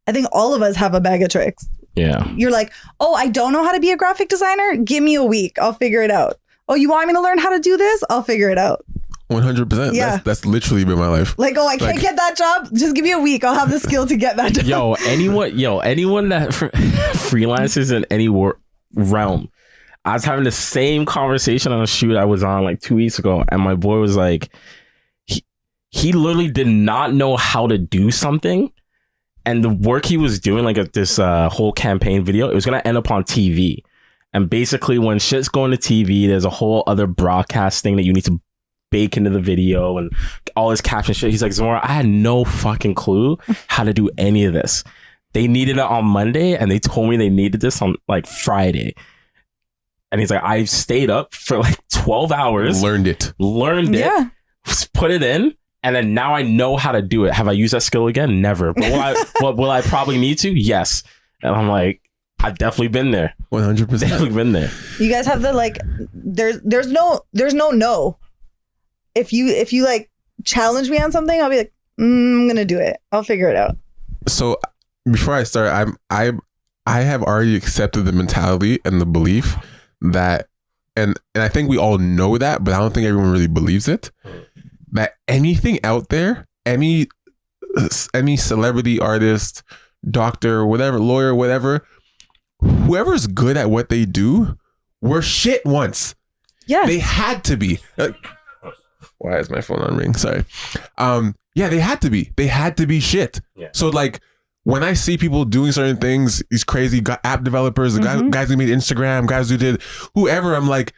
I think all of us have a bag of tricks. Yeah. You're like, oh, I don't know how to be a graphic designer. Give me a week. I'll figure it out. Oh, you want me to learn how to do this? I'll figure it out. 100%. Yeah. That's literally been my life. Like, oh, I can't get that job. Just give me a week. I'll have the skill to get that job. Anyone that freelances in any realm. I was having the same conversation on a shoot I was on like 2 weeks ago, and my boy was like, he literally did not know how to do something, and the work he was doing, like this whole campaign video, it was gonna end up on TV. And basically, when shit's going to TV, there's a whole other broadcast thing that you need to bake into the video and all this caption shit. He's like, Zamora, I had no fucking clue how to do any of this. They needed it on Monday, and they told me they needed this on like Friday. And he's like, I stayed up for like 12 hours. Learned it. Yeah. Put it in. And then now I know how to do it. Have I used that skill again? Never. But will I probably need to? Yes. And I'm like, I've definitely been there. 100%. Definitely been there. You guys have the like, there's no no. If you like challenge me on something, I'll be like, I'm gonna do it. I'll figure it out. So before I start, I have already accepted the mentality and the belief that, and I think we all know that, but I don't think everyone really believes it, that anything out there, any celebrity, artist, doctor, whatever, lawyer, whatever, whoever's good at what they do, were shit once. Yes. They had to be. Why is my phone on ring? Sorry. Yeah, they had to be. They had to be shit. Yeah. So like, when I see people doing certain things, these crazy app developers, the guys who made Instagram, guys who did whoever, I'm like,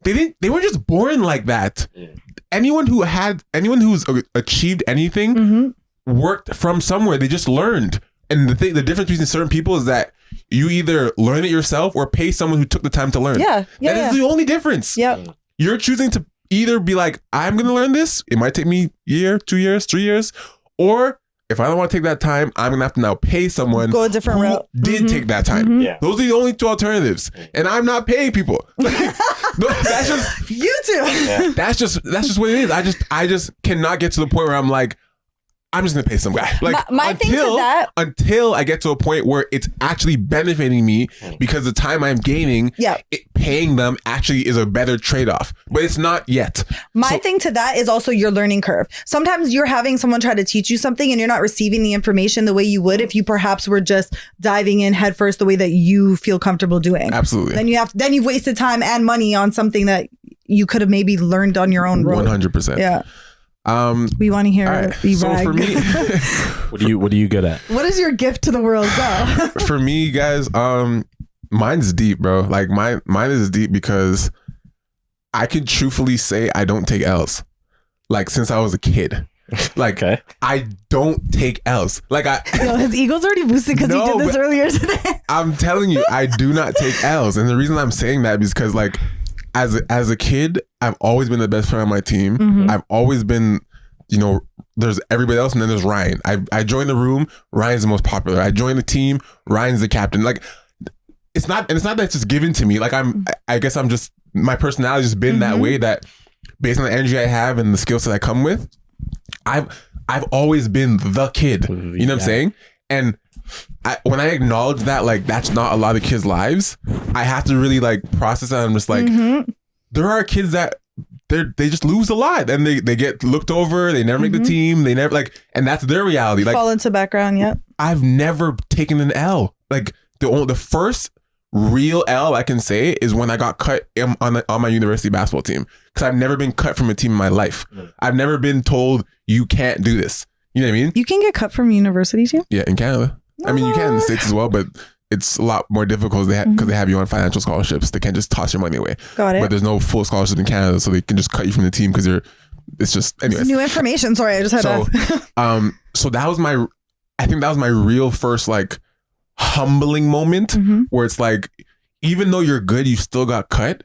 they weren't just born like that. Yeah. Anyone who's achieved anything worked from somewhere. They just learned. And the difference between certain people is that you either learn it yourself or pay someone who took the time to learn. Yeah. That is the only difference. Yep. You're choosing to either be like, I'm going to learn this. It might take me a year, 2 years, 3 years. Or if I don't want to take that time, I'm going to have to now pay someone go a different route. Did take that time. Yeah. Those are the only two alternatives. And I'm not paying people. No, that's just you too. Yeah. That's just what it is. I just cannot get to the point where I'm like, I'm just gonna pay some guy. Like my thing to that, until I get to a point where it's actually benefiting me because the time I'm gaining, paying them actually is a better trade-off. But it's not yet. My thing to that is also your learning curve. Sometimes you're having someone try to teach you something and you're not receiving the information the way you would if you perhaps were just diving in headfirst the way that you feel comfortable doing. Absolutely. Then you've wasted time and money on something that you could have maybe learned on your own road. 100%. Yeah. We want to hear you so brag. For me, what are you good at? What is your gift to the world? Go. For me, guys, mine's deep, bro. Like mine is deep because I can truthfully say I don't take L's. Like since I was a kid. Like I don't take L's. Like his ego's already boosted because he did this earlier today. I'm telling you, I do not take L's, and the reason I'm saying that is because like, as a kid, I've always been the best friend on my team. I've always been, there's everybody else and then there's Ryan. I joined the room, Ryan's the most popular. I joined the team, Ryan's the captain. Like it's not that it's just given to me. Like I guess I'm just, my personality's just been that way, that based on the energy I have and the skills that I come with, I've always been the kid. You know what I'm saying? And when I acknowledge that, like, that's not a lot of kids' lives, I have to really like process that. I'm just like, there are kids that they just lose a lot and they get looked over. They never make the team. They never and that's their reality. Like fall into background. Yep. I've never taken an L. Like the first real L I can say is when I got cut on my university basketball team, because I've never been cut from a team in my life. I've never been told you can't do this. You know what I mean? You can get cut from university too? Yeah, in Canada. I mean, you can in the States as well, but it's a lot more difficult because they have you on financial scholarships. They can't just toss your money away. Got it. But there's no full scholarship in Canada, so they can just cut you from the team because it's just, anyways. It's new information. Sorry, I just had to. So that was I think that was my real first like humbling moment where it's like, even though you're good, you still got cut.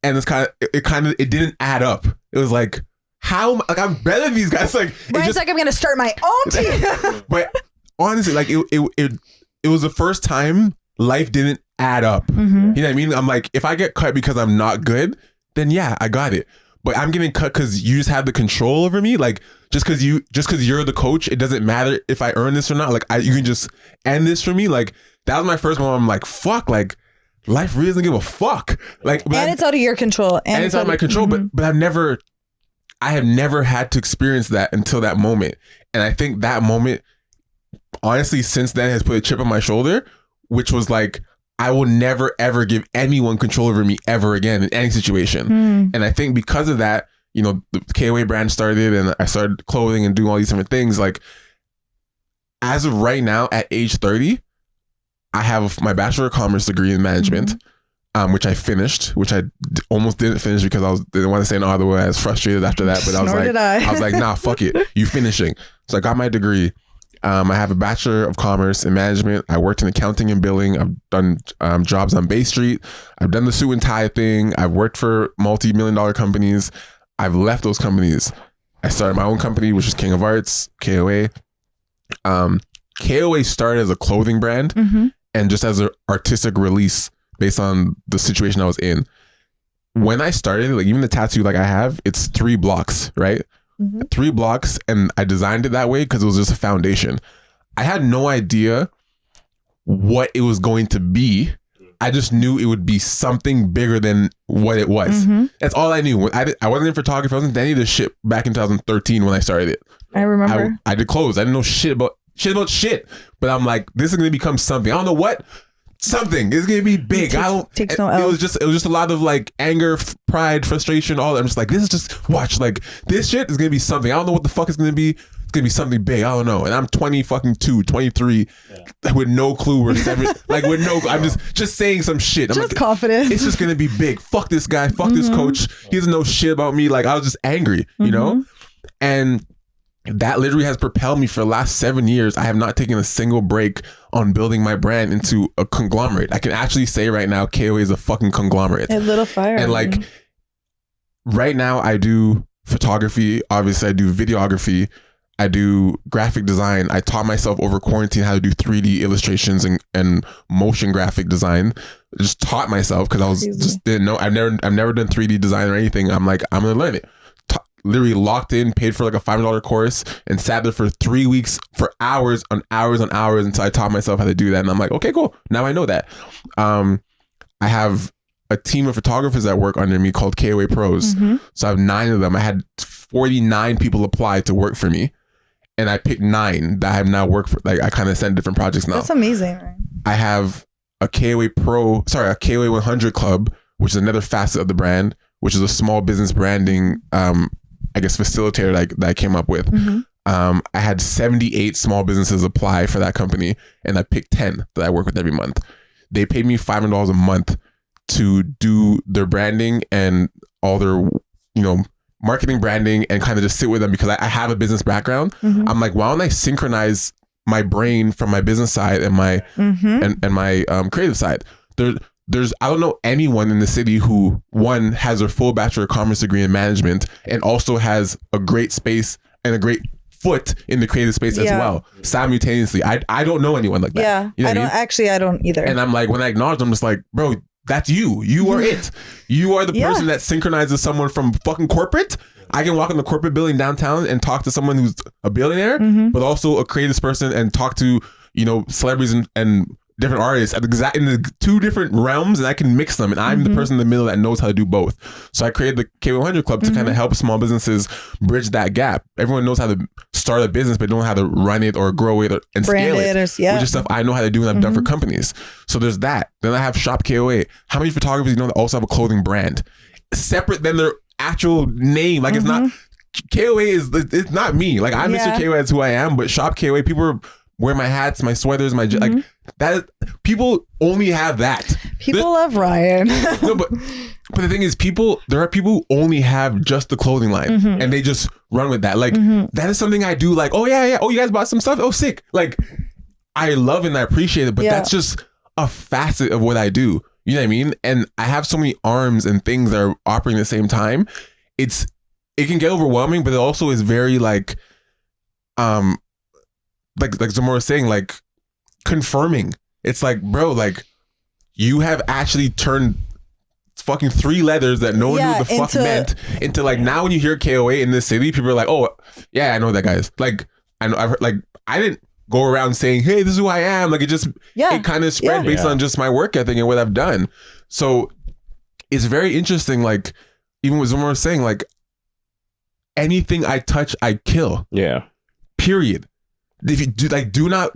And it's it didn't add up. It was like, how, like I'm better than these guys. Like, Brian's like, I'm going to start my own team. But honestly, like it was the first time life didn't add up. You know what I mean? I'm like, if I get cut because I'm not good, then yeah, I got it. but I'm getting cut because you just have the control over me. Like, just because you're the coach, it doesn't matter if I earn this or not. Like, you can just end this for me. Like, that was my first one. I'm like, fuck, like, life really doesn't give a fuck. Like, and it's out of your control. And it's out of my control. But I have never had to experience that until that moment. And I think that moment, honestly, since then has put a chip on my shoulder, which was like, I will never, ever give anyone control over me ever again in any situation. And I think because of that, you know, the KOA brand started and I started clothing and doing all these different things. Like, as of right now, at age 30, I have my Bachelor of Commerce degree in management, which I finished, which I almost didn't finish because didn't want to say no other way. I was frustrated after that, but I was like, nah, fuck it. You finishing. So I got my degree. I have a Bachelor of Commerce in Management. I worked in accounting and billing. I've done jobs on Bay Street. I've done the suit and tie thing. I've worked for multi-million-dollar companies. I've left those companies. I started my own company, which is King of Arts, KOA. KOA started as a clothing brand and just as an artistic release based on the situation I was in. When I started, like, even the tattoo like I have, it's 3 blocks, right? 3 blocks, and I designed it that way because it was just a foundation. I had no idea what it was going to be. I just knew it would be something bigger than what it was. That's all I knew. I wasn't in photography. I wasn't in any of this shit back in 2013 when I started it. I remember. I did clothes. I didn't know shit about shit. But I'm like, this is going to become something. I don't know what. Something. It's going to be big. Takes no L. It was just a lot of like anger, pride, frustration, all that. I'm just like, this is just, watch, like, this shit is going to be something. I don't know what the fuck it's going to be. It's going to be something big. I don't know. And I'm 23 with no clue. Or I'm just saying some shit. I'm just like, confident. It's just going to be big. Fuck this guy. Fuck this coach. He doesn't know shit about me. Like, I was just angry, you know? And that literally has propelled me for the last 7 years. I have not taken a single break on building my brand into a conglomerate. I can actually say right now, KOA is a fucking conglomerate. A little fire. And like, right now I do photography. Obviously I do videography. I do graphic design. I taught myself over quarantine how to do 3D illustrations and motion graphic design. Just taught myself because I was just didn't know. I've never done 3D design or anything. I'm like, I'm gonna learn it. Literally locked in, paid for like a $500 course and sat there for 3 weeks for hours on hours on hours until I taught myself how to do that. And I'm like, okay, cool. Now I know that. I have a team of photographers that work under me called KOA Pros. So I have 9 of them. I had 49 people apply to work for me. And I picked 9 that I have now worked for. Like, I kind of send different projects now. That's amazing. Right? I have a KOA 100 club, which is another facet of the brand, which is a small business branding I guess facilitator that I came up with. I had 78 small businesses apply for that company, and I picked 10 that I work with every month. They paid me $500 a month to do their branding and all their, marketing, branding, and kind of just sit with them because I have a business background. I'm like, why don't I synchronize my brain from my business side and my and my creative side? I don't know anyone in the city who, one, has a full Bachelor of Commerce degree in management and also has a great space and a great foot in the creative space as well, simultaneously. I don't know anyone like that. Yeah, you know I don't either. And I'm like, when I acknowledge them, I'm just like, bro, that's you. You are it. You are the person that synchronizes someone from fucking corporate. I can walk in the corporate building downtown and talk to someone who's a billionaire, but also a creative person and talk to, celebrities and different artists in the 2 different realms, and I can mix them, and I'm the person in the middle that knows how to do both. So I created the KOA 100 Club to kind of help small businesses bridge that gap. Everyone knows how to start a business, but don't know how to run it or grow it and scale it, which is stuff I know how to do and I've done for companies. So there's that. Then I have Shop KOA. How many photographers do you know that also have a clothing brand separate than their actual name? Like, it's not KOA it's not me. Like, I'm Mr. KOA, that's who I am, but Shop KOA, people are wear my hats, my sweaters, my like that. People only have that. People love Ryan. No, but the thing is, there are people who only have just the clothing line and they just run with that. Like, that is something I do. Like, oh yeah. Oh, you guys bought some stuff. Oh, sick. Like, I love and I appreciate it, but that's just a facet of what I do. You know what I mean? And I have so many arms and things that are operating at the same time. It can get overwhelming, but it also is very like Zamora was saying, like, confirming. It's like, bro, like, you have actually turned fucking 3 letters that no one knew what the fuck meant into like, now when you hear KOA in this city, people are like, oh yeah, I know that guy is. Like, I know, I've heard, like, I didn't go around saying, hey, this is who I am. Like, it kind of spread based on just my work ethic and what I've done. So it's very interesting. Like, even what Zumar was saying, like, anything I touch, I kill. Yeah. Period. If you do, like, do not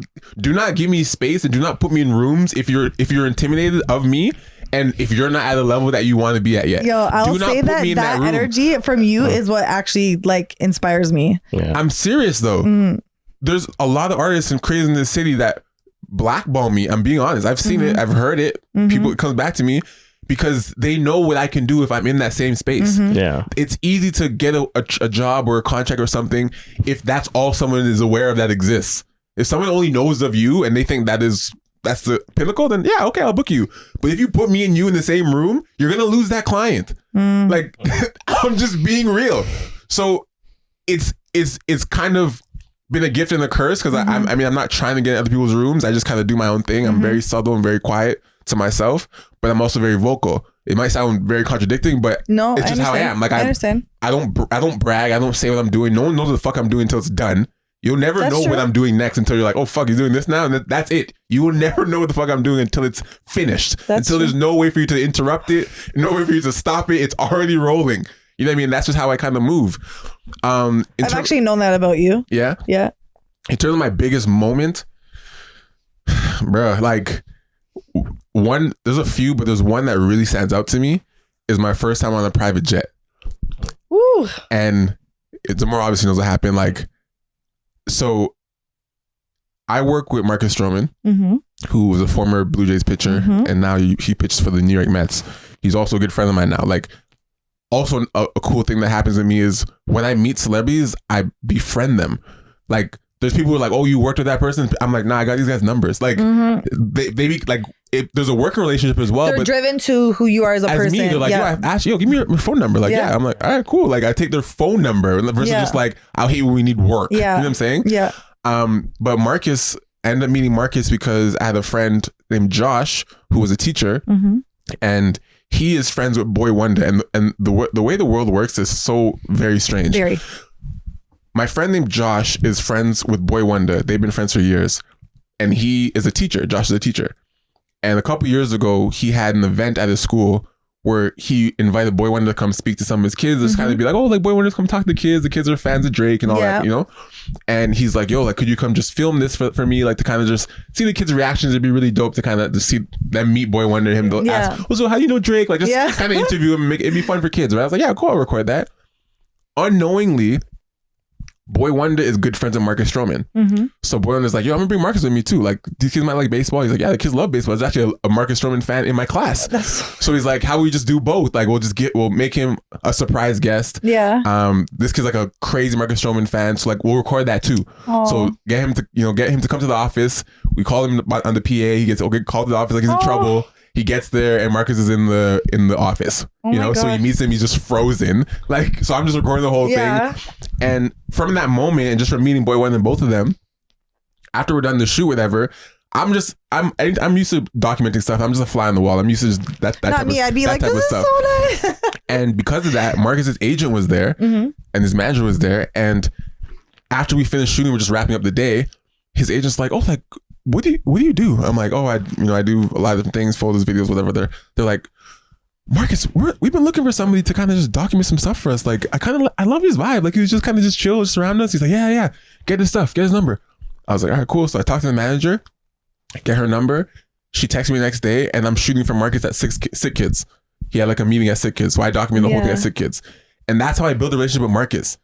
give me space and do not put me in rooms if you're intimidated of me and if you're not at a level that you want to be at yet. Yo, I'll say that energy from you is what actually like inspires me. Yeah. I'm serious though. There's a lot of artists and crazy in this city that blackball me. I'm being honest. I've seen it. I've heard it. People, it comes back to me because they know what I can do if I'm in that same space. Yeah. It's easy to get a job or a contract or something if that's all someone is aware of that exists. If someone only knows of you and they think that's the pinnacle, then yeah, okay, I'll book you. But if you put me and you in the same room, you're gonna lose that client. Like, I'm just being real. So it's kind of been a gift and a curse because I mean, I'm not trying to get in other people's rooms. I just kind of do my own thing. I'm very subtle and very quiet to myself, but I'm also very vocal. It might sound very contradicting, but no, it's just how I am. Like, I understand. I don't brag. I don't say what I'm doing. No one knows what the fuck I'm doing until it's done. You'll never know what I'm doing next until you're like, oh fuck, he's doing this now, and that's it. You will never know what the fuck I'm doing until it's finished. Until there's no way for you to interrupt it, no way for you to stop it. It's already rolling. You know what I mean? That's just how I kind of move. I've actually known that about you. Yeah? Yeah. In terms of my biggest moment, bro, like, there's a few, but there's one that really stands out to me, is my first time on a private jet. Woo. And Zamora obviously knows what happened. Like, so I work with Marcus Stroman, who was a former Blue Jays pitcher, and now he pitches for the New York Mets. He's also a good friend of mine now. Like, also a cool thing that happens to me is when I meet celebrities, I befriend them. Like, there's people who are like, oh, you worked with that person? I'm like, nah, I got these guys' numbers. Like, they be like, there's a working relationship as well. They're driven to who you are as a person. Me, they're like, yo, give me your phone number. Like, I'm like, all right, cool. Like, I take their phone number versus just like, I'll hit you when we need work. You know what I'm saying? Yeah. But Marcus, I ended up meeting Marcus because I had a friend named Josh who was a teacher, and he is friends with Boy Wonder, and the way the world works is so very strange. Very. My friend named Josh is friends with Boy Wonder. They've been friends for years, and he is a teacher. Josh is a teacher, and a couple years ago, he had an event at his school where he invited Boy Wonder to come speak to some of his kids. Just kind of be like, oh, like Boy Wonder's come talk to the kids. The kids are fans of Drake and all that, you know. And he's like, yo, like, could you come just film this for me, like, to kind of just see the kids' reactions? It'd be really dope to kind of to see them meet Boy Wonder and him to ask, oh, so how do you know Drake? Like, just kind of interview him and it'd be fun for kids, right? I was like, yeah, cool, I'll record that. Unknowingly, Boy Wonder is good friends with Marcus Stroman. So Boy Wonder's like, yo, I'm gonna bring Marcus with me too. Like, these kids might like baseball. He's like, yeah, the kids love baseball. There's actually a Marcus Stroman fan in my class. So he's like, how about we just do both? Like, we'll make him a surprise guest. Yeah. This kid's like a crazy Marcus Stroman fan. So like, we'll record that too. Aww. So get him to come to the office. We call him on the PA. He gets called to the office like he's in trouble. He gets there and Marcus is in the office, so he meets him. He's just frozen. Like, so I'm just recording the whole thing. And from that moment, and just from meeting Boy Wonder and both of them, after we're done the shoot, whatever, I'm used to documenting stuff. I'm just a fly on the wall. I'm used to just that Not type me. of, I'd be that like, type this of is stuff. so nice. And because of that, Marcus's agent was there and his manager was there. And after we finished shooting, we're just wrapping up the day. His agent's like, oh, like, what do you do? I'm like, oh, I do a lot of different things, photos, videos, whatever. They're like, Marcus, we've been looking for somebody to kind of just document some stuff for us. Like, I love his vibe. Like, he was just kind of just chill, just around us. He's like, yeah, get his stuff, get his number. I was like, all right, cool. So I talked to the manager, get her number. She texted me the next day, and I'm shooting for Marcus at Sick Kids. He had like a meeting at Sick Kids, so I documented the whole thing at Sick Kids, and that's how I built a relationship with Marcus.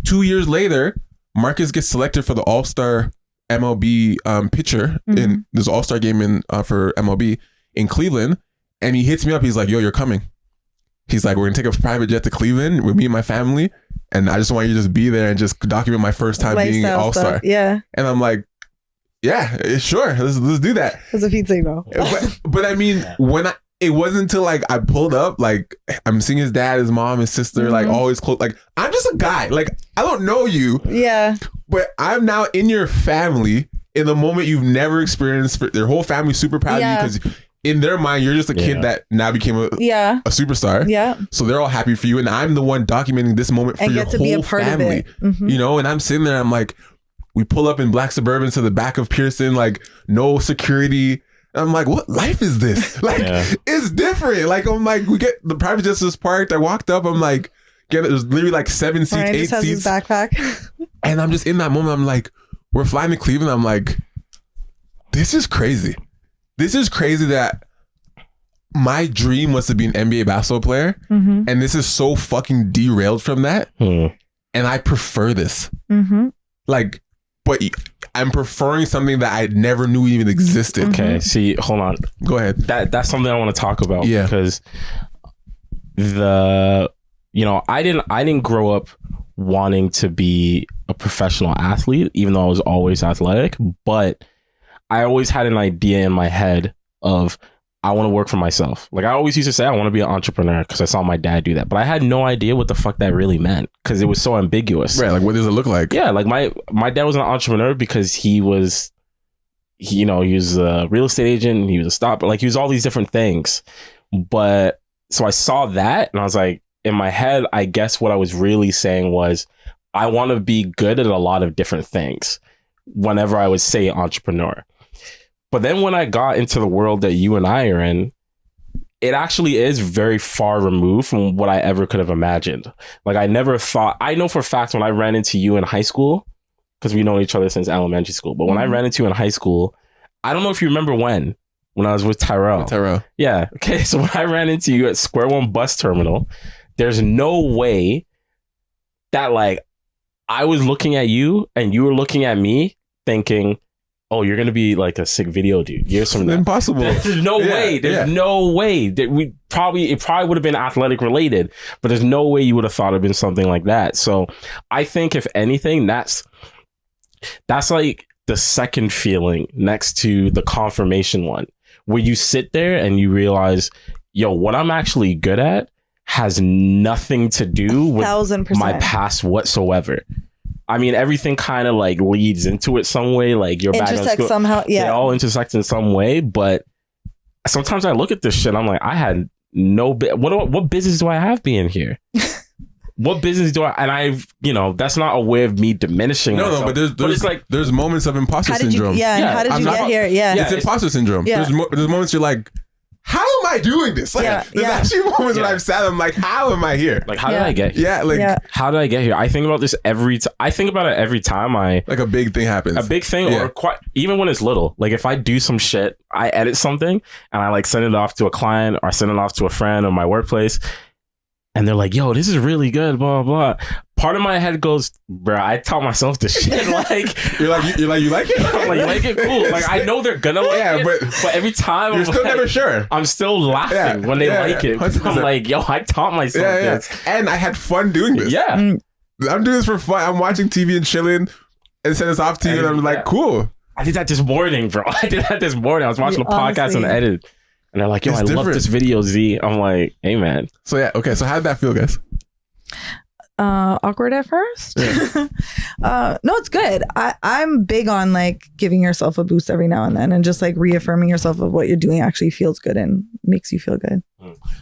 2 years later, Marcus gets selected for the All-Star MLB pitcher in this All-Star game for MLB in Cleveland, and he hits me up. He's like, yo, you're coming. He's like, we're gonna take a private jet to Cleveland with me and my family, and I just want you to just be there and just document my first time being an All-Star. Yeah. And I'm like, yeah, sure, let's do that. That's a feed signal. But I mean, it wasn't until like I pulled up, like I'm seeing his dad, his mom, his sister, like always close. Like, I'm just a guy. Like, I don't know you. Yeah. But I'm now in your family in the moment you've never experienced. Their whole family's super proud of you because in their mind, you're just a kid that now became a superstar. Yeah. So they're all happy for you. And I'm the one documenting this moment for your whole family. You know, and I'm sitting there, I'm like, we pull up in black Suburbans to the back of Pearson, like no security. And I'm like, what life is this? Like, it's different. Like, I'm like, we get the private justice parked. I walked up, I'm like, there's literally like 7 seats, Ryan 8 just has seats. his backpack. And I'm just in that moment, I'm like, we're flying to Cleveland. I'm like, this is crazy. This is crazy that my dream was to be an NBA basketball player. And this is so fucking derailed from that. And I prefer this. Like, but I'm preferring something that I never knew even existed. Okay, see, hold on. Go ahead. That's something I want to talk about. Yeah. Because I didn't grow up wanting to be a professional athlete, even though I was always athletic, but I always had an idea in my head of I want to work for myself. Like I always used to say I want to be an entrepreneur because I saw my dad do that, but I had no idea what the fuck that really meant because it was so ambiguous. Right, like what does it look like? Yeah, like my dad was an entrepreneur because he was a real estate agent, he was a stopper, like he was all these different things. But so I saw that and I was like, in my head, I guess what I was really saying was I want to be good at a lot of different things whenever I would say entrepreneur. But then when I got into the world that you and I are in, it actually is very far removed from what I ever could have imagined. Like I never thought, I know for a fact when I ran into you in high school, because we know each other since elementary school, but when I ran into you in high school, I don't know if you remember when I was with Tyrell. Yeah. Okay. So when I ran into you at Square One bus terminal, there's no way that like I was looking at you and you were looking at me thinking, oh, you're going to be like a sick video dude. Years from now. Impossible. There's no way. There's no way that it probably would have been athletic related, but there's no way you would have thought it'd been something like that. So I think if anything, that's like the second feeling next to the confirmation one, where you sit there and you realize, yo, what I'm actually good at has nothing to do with 1,000%. my past whatsoever. I mean, everything kind of like leads into it some way, like your background somehow. Yeah, they all intersect in some way. But sometimes I look at this shit, I'm like, I had no what business do I have being here? What business do I? And I've, that's not a way of me diminishing. No, but it's like there's moments of imposter syndrome. How did you get here? Yeah, it's imposter syndrome. Yeah. There's moments you're like, how am I doing this? Like, there's actually moments when I've sat, I'm like, how am I here? Like, how did I get here? How did I get here? I think about this I think about it every time like a big thing happens. A big thing, or even when it's little. Like, if I do some shit, I edit something and I like send it off to a client or send it off to a friend or my workplace, and they're like, yo, this is really good, blah, blah, blah. Part of my head goes, bro, I taught myself this shit. Like, you like it? I'm like, you like it? Cool. Like, I know they're gonna like it, but every time you're still never sure. I'm still laughing when they like it. 100%. I'm like, yo, I taught myself this. And I had fun doing this. Yeah. I'm doing this for fun. I'm watching TV and chilling and send this off to you and I'm like, cool. I did that this morning, bro. I was watching a podcast and edit. And they're like, yo, I love this video, Z. I'm like, hey, man. So, yeah. Okay. So how did that feel, guys? Awkward at first. No, it's good. I'm big on like giving yourself a boost every now and then and just like reaffirming yourself of what you're doing actually feels good and makes you feel good.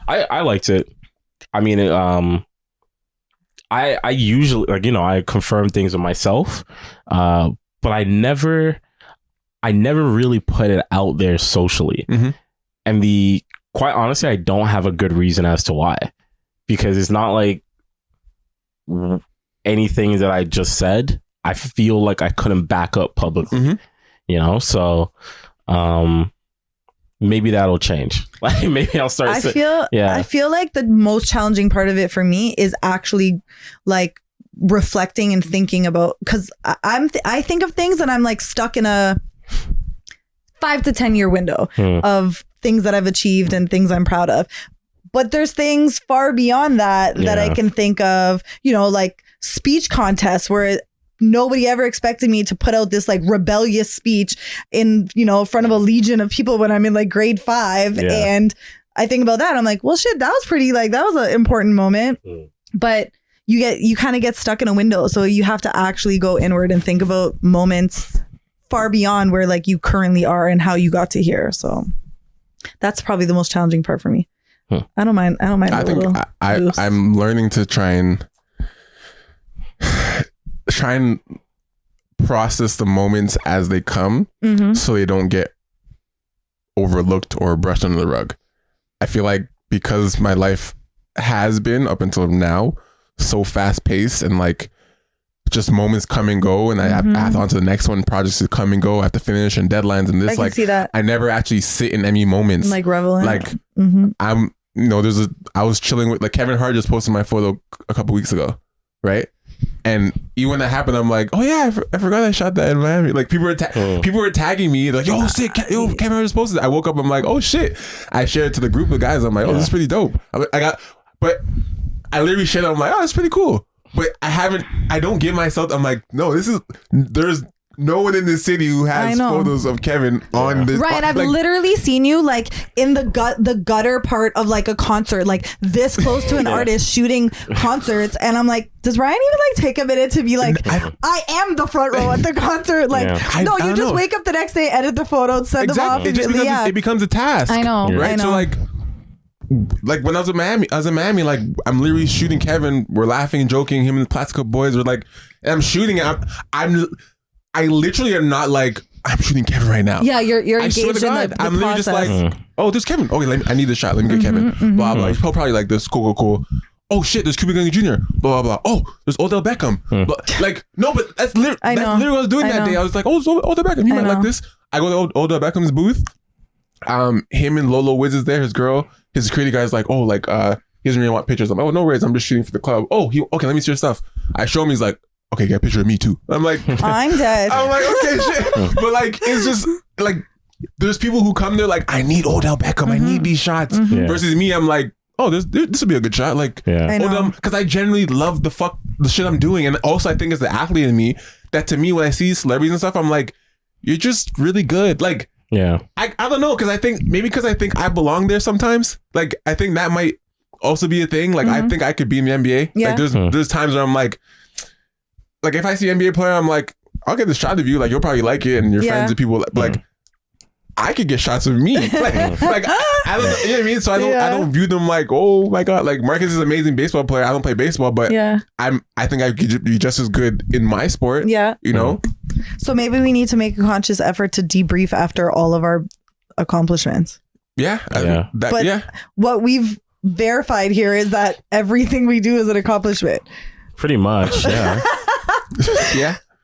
I liked it. I mean, I usually like, I confirm things with myself, but I never really put it out there socially. And quite honestly, I don't have a good reason as to why, because it's not like anything that I just said, I feel like I couldn't back up publicly, so maybe that'll change. Like maybe I'll start. I feel like the most challenging part of it for me is actually like reflecting and thinking about, because I think of things and I'm like stuck in a 5 to 10 year window of things that I've achieved and things I'm proud of. But there's things far beyond that I can think of, like speech contests where nobody ever expected me to put out this like rebellious speech in, front of a legion of people when I'm in like grade 5. Yeah. And I think about that. I'm like, well, shit, that was pretty, like, that was an important moment. But you kind of get stuck in a window. So you have to actually go inward and think about moments far beyond where like you currently are and how you got to here. So That's probably the most challenging part for me. I don't mind. I think I'm learning to try and process the moments as they come, so they don't get overlooked or brushed under the rug. I feel like because my life has been up until now so fast paced and like just moments come and go, and I have on to the next one, projects to come and go, I have to finish and deadlines and this. I like see that. I never actually sit in any moments like reveling. Like I'm, you know, I was chilling with like Kevin Hart just posted my photo a couple weeks ago, right? And even when that happened, I'm like, oh yeah, I forgot I shot that in Miami. Like people were tagging me like, yo, sick, yo, Kevin Hart just posted it. I woke up, I'm like, oh shit. I shared it to the group of guys. I'm like, oh, this is pretty dope. But I literally shared it. I'm like, oh, that's pretty cool. But I don't give myself, I'm like, no, there's no one in this city who has photos of Kevin on this. Right, and I've literally seen you like in the gutter part of like a concert, like this close to an artist shooting concerts, and I'm like, does Ryan even like take a minute to be like, I am the front row at the concert? Like, no, you just wake up the next day, edit the photo, send them off. It becomes a task. I know, right? So like when I was in Miami, like I'm literally shooting Kevin. We're laughing and joking. Him and the Plastic Cup Boys were like, and I'm shooting it. I literally am not like, I'm shooting Kevin right now. Yeah, you're engaged in the I'm literally process. just like, oh, there's Kevin. Okay, I need this shot. Let me get Kevin. Blah, blah. He's probably like this. Cool. Oh shit, there's Cuba Gooding Jr. Blah, blah, blah. Oh, there's Odell Beckham. Blah. Like, no, but that's literally what I was doing that day. I was like, oh, it's Odell Beckham. He might like this. I go to Odell Beckham's booth. Him and Lolo Wiz is there, his girl. His security guy's like, oh, like, he doesn't really want pictures. I'm like, oh, no worries. I'm just shooting for the club. Oh, okay, let me see your stuff. I show him. He's like, okay, get a picture of me too. I'm like, I'm dead. I'm like, okay, shit. But like, it's just like, there's people who come there like, I need Odell Beckham. I need these shots. Versus me, I'm like, oh, this will be a good shot. Like, Odell, because I genuinely love the shit I'm doing. And also I think it's the athlete in me that, to me, when I see celebrities and stuff, I'm like, you're just really good. Like, I don't know, because I think I belong there sometimes. Like, I think that might also be a thing. Like, I think I could be in the NBA. Like, there's times where I'm like if I see an NBA player, I'm like, I'll get this shot of you. Like, you'll probably like it, and your friends and people like. I could get shots of me. like I don't know, you know what I mean? So I don't view them like, oh my God, like Marcus is an amazing baseball player. I don't play baseball, but I think I could be just as good in my sport. Yeah. You know? So maybe we need to make a conscious effort to debrief after all of our accomplishments. What we've verified here is that everything we do is an accomplishment. Pretty much, yeah.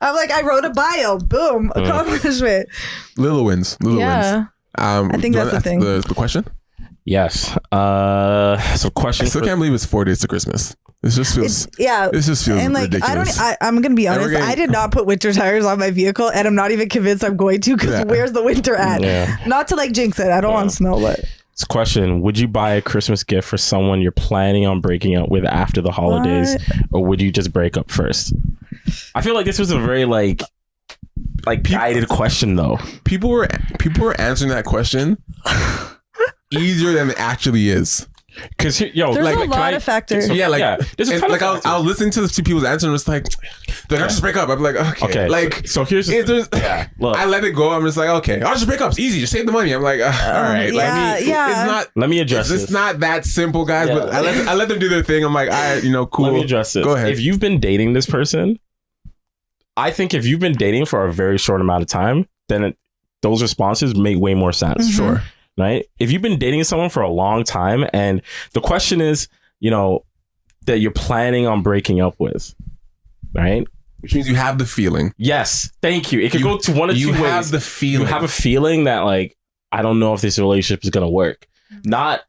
I'm like, I wrote a bio. Boom. Accomplishment. Little wins. Wins. I think that's the thing. The question? Yes. So question. I still can't believe it's 4 days to Christmas. It just feels and like, ridiculous. I'm gonna be honest. I did not put winter tires on my vehicle, and I'm not even convinced I'm going to, because where's the winter at? Not to like jinx it. I don't want snow, but. This question: would you buy a Christmas gift for someone you're planning on breaking up with after the holidays, or would you just break up first? I feel like this was a very like guided question, though. People were answering that question easier than it actually is. Because there's a lot of factors. I'll listen to people's answer and it's like, they're not just break up. I'm like, okay. Like, so here's look, I let it go. I'm just like, okay, I'll just break up. It's easy. Just save the money. I'm like, all right. It's not. Let me address this. It's not that simple, guys. But I let them do their thing. I'm like, cool. Let me address this. Go ahead. If you've been dating this person, I think if you've been dating for a very short amount of time, then those responses make way more sense. Mm-hmm. Sure. Right? If you've been dating someone for a long time and the question is, that you're planning on breaking up with, right? Which means you have the feeling. Yes. Thank you. It could go to one of two ways. You have the feeling. You have a feeling that like, I don't know if this relationship is going to work. Not,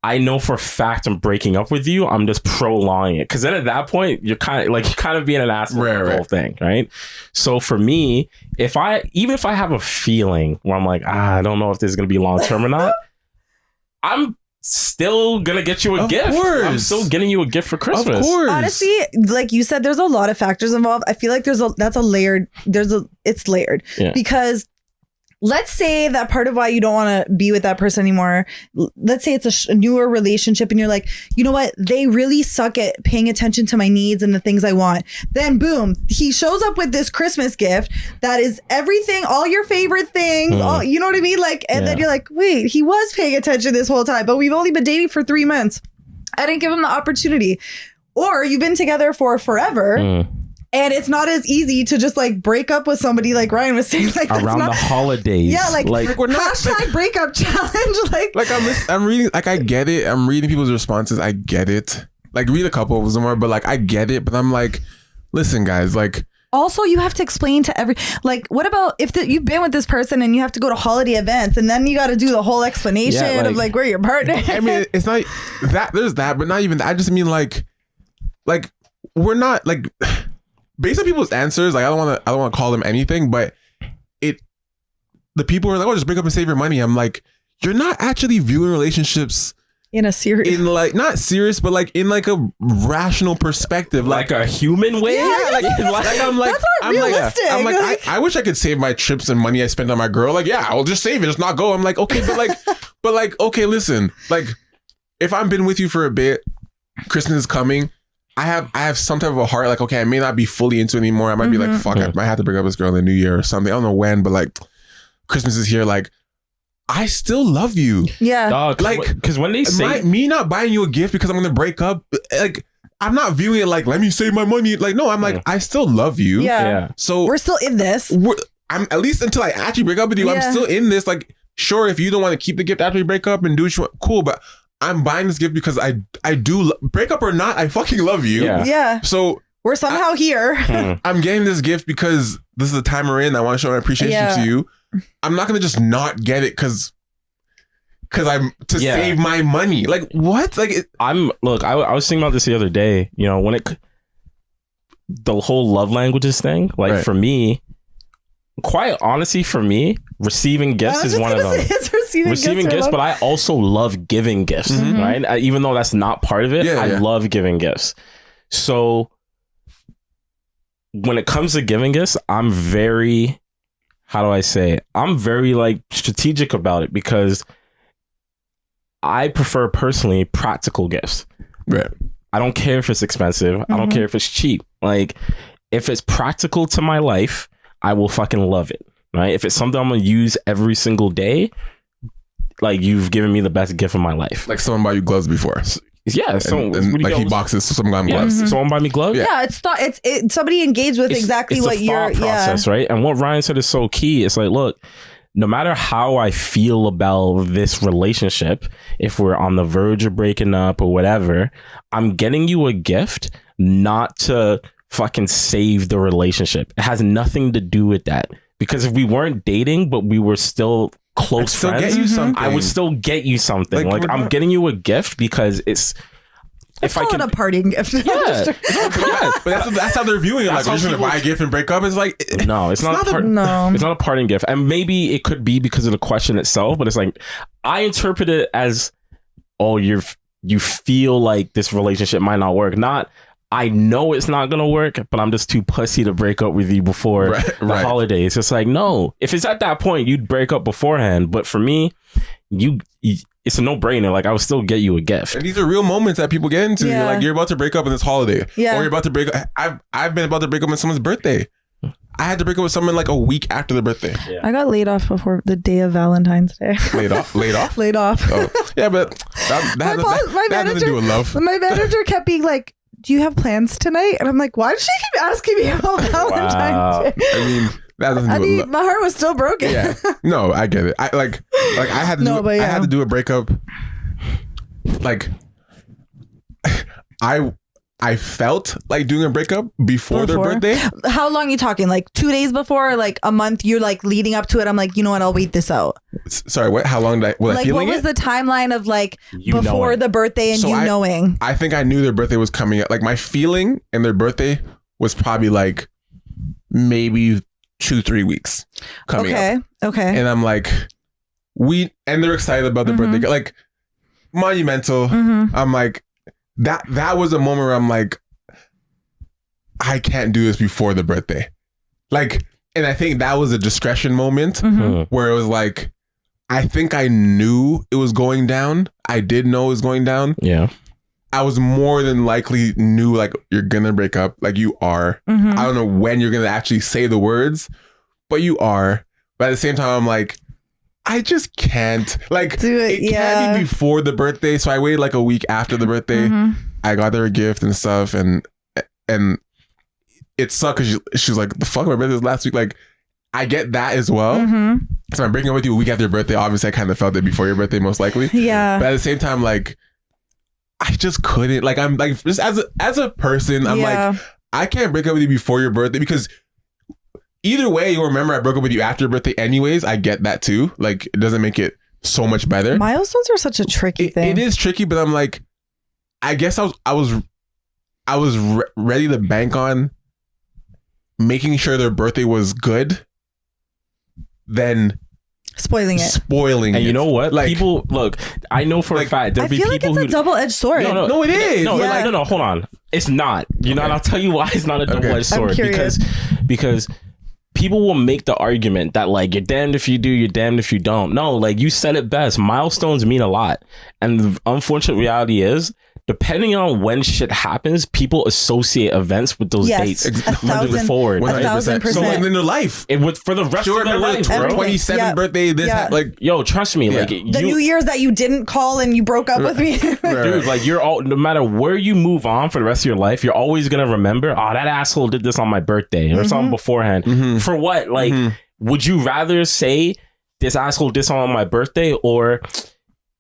I know for a fact I'm breaking up with you. I'm just prolonging it. Because then at that point, you're kind of being an asshole for the whole thing, right? So for me, even if I have a feeling where I'm like, I don't know if this is going to be long term or not, I'm still going to get you a gift. Course. I'm still getting you a gift for Christmas. Of course. Honestly, like you said, there's a lot of factors involved. I feel like it's layered. It's layered because let's say that part of why you don't want to be with that person anymore, let's say it's a newer relationship and you're like, you know what? They really suck at paying attention to my needs and the things I want. Then boom, he shows up with this Christmas gift that is everything, all your favorite things, all, you know what I mean? Like, and then you're like, wait, he was paying attention this whole time, but we've only been dating for 3 months. I didn't give him the opportunity. Or you've been together for forever. And it's not as easy to just like break up with somebody like Ryan was saying, like around the holidays. Yeah, like we're not hashtag breakup challenge. Like I'm reading, like I get it. I'm reading people's responses. I get it. Like read a couple of them more, but like I get it. But I'm like, listen, guys, like. Also, you have to explain to like, what about if you've been with this person and you have to go to holiday events and then you got to do the whole explanation of like where your partner. I mean, it's not that there's that, but not even that. I just mean like we're not like. Based on people's answers, like I don't want to call them anything, but the people are like, oh, just break up and save your money. I'm like, you're not actually viewing relationships in a serious, like not serious, but like in like a rational perspective, like a human way. Yeah, like I'm like, that's not realistic. I'm like, I wish I could save my trips and money I spent on my girl. Like, yeah, I'll just save it, just not go. I'm like, okay, but like, okay, listen, like if I've been with you for a bit, Christmas is coming. I have some type of a heart, like, okay, I may not be fully into it anymore. I might be like, fuck, I might have to break up with this girl in the new year or something. I don't know when, but like Christmas is here. Like, I still love you. Yeah. Like, because when they say me not buying you a gift because I'm going to break up, like, I'm not viewing it like, let me save my money. Like, no, I'm like, I still love you. Yeah. So we're still in this. I'm at least until I actually break up with you, I'm still in this. Like, sure, if you don't want to keep the gift after you break up and do what you want, cool, but I'm buying this gift because I do break up or not, I fucking love you. Yeah. So we're somehow here. I'm getting this gift because this is the time we're in. I want to show my appreciation to you. I'm not gonna just not get it because I'm to save my money. Like what? Like I was thinking about this the other day. You know, when the whole love languages thing. Like for me, quite honestly, for me, receiving gifts is one of them. Receiving gifts, but I also love giving gifts, right? Even though that's not part of it, I love giving gifts. So when it comes to giving gifts, I'm very, how do I say it? I'm very like strategic about it because I prefer personally practical gifts. Right. I don't care if it's expensive. I don't care if it's cheap. Like if it's practical to my life, I will fucking love it. Right. If it's something I'm going to use every single day, like you've given me the best gift of my life. Like someone buy you gloves before. Yeah. And like he boxes some gloves. Someone buy me gloves. Yeah. It's somebody engaged with exactly what you're process, right? And what Ryan said is so key. It's like, look, no matter how I feel about this relationship, if we're on the verge of breaking up or whatever, I'm getting you a gift not to fucking save the relationship. It has nothing to do with that. Because if we weren't dating, but we were still close friends, get you something. I would still get you something. Like I'm getting you a gift because it's. If I can, a parting gift. Yeah, but that's how they're viewing it. Like, we're just gonna buy a gift and break up. It's like no, it's not a parting gift. And maybe it could be because of the question itself, but it's like I interpret it as, oh, you feel like this relationship might not work. Not I know it's not gonna work, but I'm just too pussy to break up with you before the holidays. It's like, no, if it's at that point, you'd break up beforehand. But for me, it's a no-brainer. Like I would still get you a gift. And these are real moments that people get into. You're like, you're about to break up on this holiday. Yeah. Or you're about to break up. I've been about to break up on someone's birthday. I had to break up with someone like a week after their birthday. Yeah. I got laid off before the day of Valentine's Day. Laid off? Laid off. Oh. Yeah, but that has nothing to do with love. My manager kept being like, do you have plans tonight? And I'm like, why does she keep asking me about Valentine's Day? I mean, that doesn't do with love. My heart was still broken. Yeah. No, I get it. I had to do a breakup. Like I felt like doing a breakup before their birthday. How long are you talking? Like 2 days before, like a month? You're like leading up to it. I'm like, you know what? I'll wait this out. Sorry, what? How long did I? Like, what was the timeline of like before the birthday and knowing? I think I knew their birthday was coming up. Like my feeling and their birthday was probably like maybe 2-3 weeks coming up. Okay. And I'm like, and they're excited about the birthday, like monumental. I'm like. That was a moment where I'm like, I can't do this before the birthday. Like, And I think that was a discretion moment Mm-hmm. where it was like, I think I knew it was going down. I did know it was going down. Yeah. I was more than likely knew like you're gonna break up. Like you are. Mm-hmm. I don't know when you're gonna actually say the words, but you are. But at the same time, I'm like, I just can't. Like Do it, can't be before the birthday. So I waited like a week after the birthday. Mm-hmm. I got her a gift and stuff, and it sucked because she's like, the fuck, my birthday was last week. Like, I get that as well. Mm-hmm. So I'm breaking up with you a week after your birthday. Obviously, I kind of felt it before your birthday, most likely. Yeah. But at the same time, like, I just couldn't. Like, I'm like, just as a person, I'm like, I can't break up with you before your birthday because either way, you'll remember I broke up with you after your birthday anyways. I get that too. Like, it doesn't make it so much better. Milestones are such a tricky thing. It is tricky, but I'm like, I guess I was ready to bank on making sure their birthday was good, then spoiling it. And you know what? Like, people, look, I know for a fact there'll I be feel people like it's a double-edged sword. No, it is. No, hold on. It's not. You know, and I'll tell you why it's not a double-edged sword. Because people will make the argument that like you're damned if you do, you're damned if you don't. No, like you said it best. Milestones mean a lot. And the unfortunate reality is, depending on when shit happens, people associate events with those dates. 1,000%. Forward, right? 1,000%. So like in their life, it would for the rest of their life, bro. 27th birthday, this like, yo, trust me, like the New Year's that you didn't call and you broke up with me, dude. Like you're all, no matter where you move on for the rest of your life, you're always gonna remember, oh, that asshole did this on my birthday or something beforehand. For what? Like, would you rather say this asshole did something on my birthday, or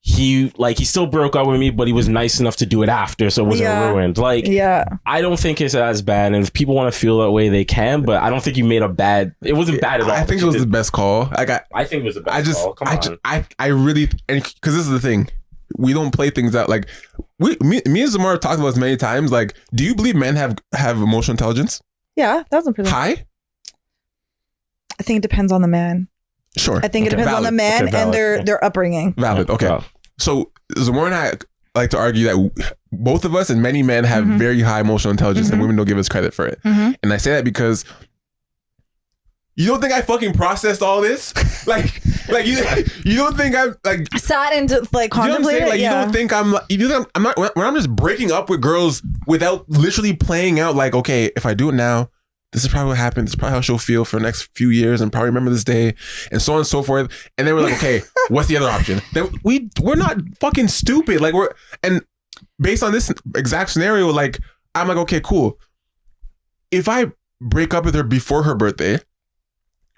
he still broke up with me, but he was nice enough to do it after, so it wasn't ruined. Like, I don't think it's as bad, and if people want to feel that way, they can. But I don't think you made a bad. It wasn't bad at all. I think it was the best call. I think it was the best call. Come on. I really, because this is the thing, we don't play things out. Like me and Zamar have talked about this many times. Like, do you believe men have emotional intelligence? Yeah, 1,000%. High. I think it depends on the man. Sure. I think it depends on the man and their upbringing. Valid. Okay. So Zamora and I like to argue that both of us and many men have very high emotional intelligence, and women don't give us credit for it. And I say that because you don't think I fucking processed all this? like you don't think I'm like sat into like contemplated? Like, you don't think I'm not when I'm just breaking up with girls without literally playing out like, okay, if I do it now, this is probably what happened. This is probably how she'll feel for the next few years and probably remember this day and so on and so forth. And then we're like, okay, what's the other option? Then we're not fucking stupid. Like and based on this exact scenario, like I'm like, okay, cool. If I break up with her before her birthday,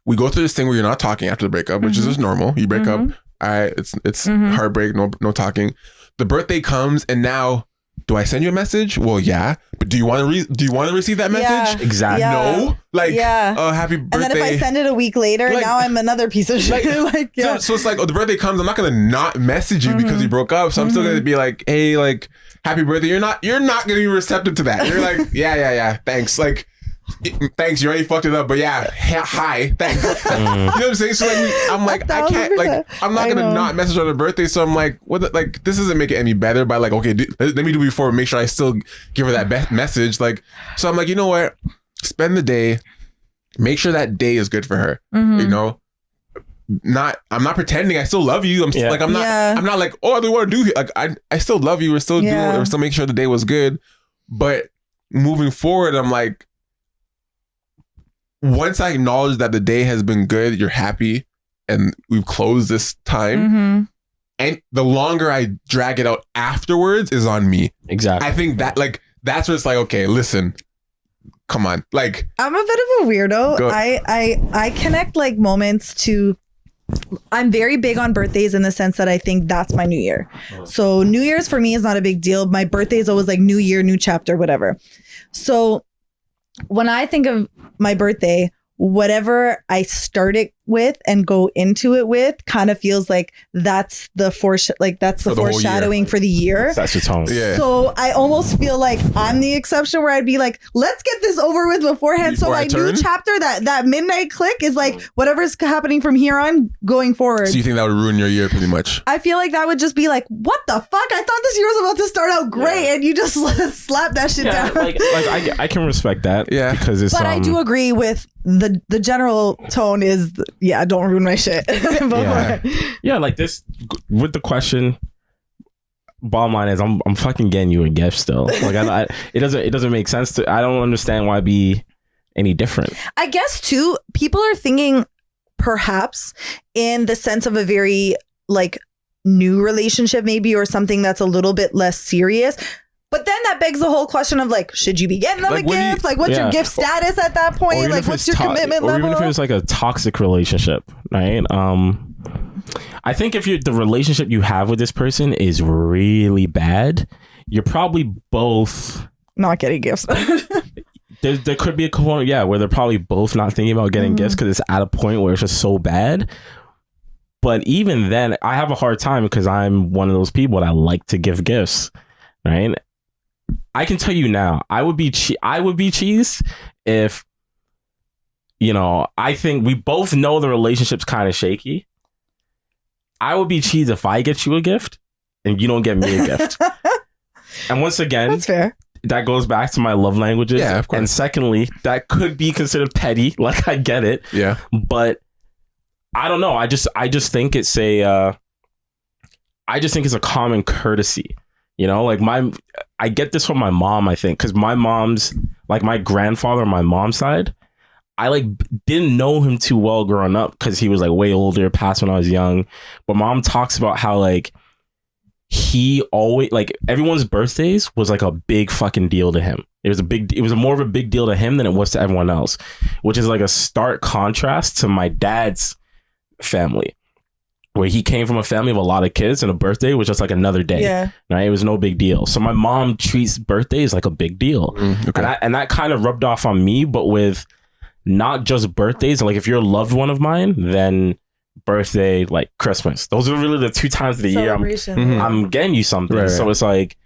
we go through this thing where you're not talking after the breakup, which is just normal. You break up, all right, it's heartbreak, no talking. The birthday comes and now, do I send you a message? Well, yeah. But do you want to receive that message? Yeah. Exactly. No. Like, oh, happy birthday. And then if I send it a week later, like, now I'm another piece of shit. So it's like, oh, the birthday comes, I'm not gonna not message you because you broke up. So I'm still gonna be like, hey, like, happy birthday. You're not gonna be receptive to that. You're like, yeah, thanks. Like, thanks, you already fucked it up, but yeah, hi, thanks. You know what I'm saying? So like, I'm like, I can't, like, I'm not gonna not message on her birthday. So I'm like, like, this doesn't make it any better by like, okay, let me do it before, make sure I still give her that best message. Like, so I'm like, you know what? Spend the day, make sure that day is good for her. You know, I'm not pretending I still love you. I'm like, I'm not like, oh, I don't want to do like, I still love you. We're still doing, we're still making sure the day was good. But moving forward, I'm like, once I acknowledge that the day has been good, you're happy, and we've closed this time, and the longer I drag it out afterwards is on me. Exactly. I think that like that's where it's like, okay, listen, come on. Like, I'm a bit of a weirdo. I connect like moments to. I'm very big on birthdays in the sense that I think that's my new year. So New Year's for me is not a big deal. My birthday is always like new year, new chapter, whatever. So when I think of my birthday, whatever I start it with and go into it with kind of feels like that's the foreshadowing for the year. That's your tone. Yeah. So I almost feel like I'm the exception where I'd be like, let's get this over with beforehand. So my new chapter, that midnight click is like whatever's happening from here on going forward. So you think that would ruin your year pretty much? I feel like that would just be like, what the fuck? I thought this year was about to start out great and you just slap that shit down. Like I can respect that. Yeah. Because it's But I do agree with the general tone is, don't ruin my shit. Yeah, like this with the question. Bottom line is, I'm fucking getting you a gift still. Like, it doesn't make sense to. I don't understand why it'd be any different. I guess too, people are thinking perhaps in the sense of a very like new relationship, maybe, or something that's a little bit less serious. But then that begs the whole question of like, should you be getting them a gift? Like, what's your gift status at that point? Like, what's your commitment level? Or even if it was like a toxic relationship, right? I think if the relationship you have with this person is really bad, you're probably both not getting gifts. there could be a component, where they're probably both not thinking about getting gifts because it's at a point where it's just so bad. But even then, I have a hard time because I'm one of those people that like to give gifts, right? I can tell you now, I would be cheese if, I think we both know the relationship's kind of shaky. I would be cheese if I get you a gift and you don't get me a gift. And once again, that's fair. That goes back to my love languages. Yeah, of course. And secondly, that could be considered petty. Like, I get it. Yeah. But I don't know. I just think it's a common courtesy. Like I get this from my mom, I think, because my mom's, like my grandfather on my mom's side, I like didn't know him too well growing up because he was like way older, passed when I was young. But mom talks about how like he always, like, everyone's birthdays was like a big fucking deal to him. It was more of a big deal to him than it was to everyone else, which is like a stark contrast to my dad's family, where he came from a family of a lot of kids and a birthday was just like another day. Yeah. Right? It was no big deal. So my mom treats birthdays like a big deal. Okay. And that kind of rubbed off on me, but with not just birthdays. Like, if you're a loved one of mine, then birthday, like Christmas. Those are really the 2 times of the year I'm getting you something. Right. So it's like,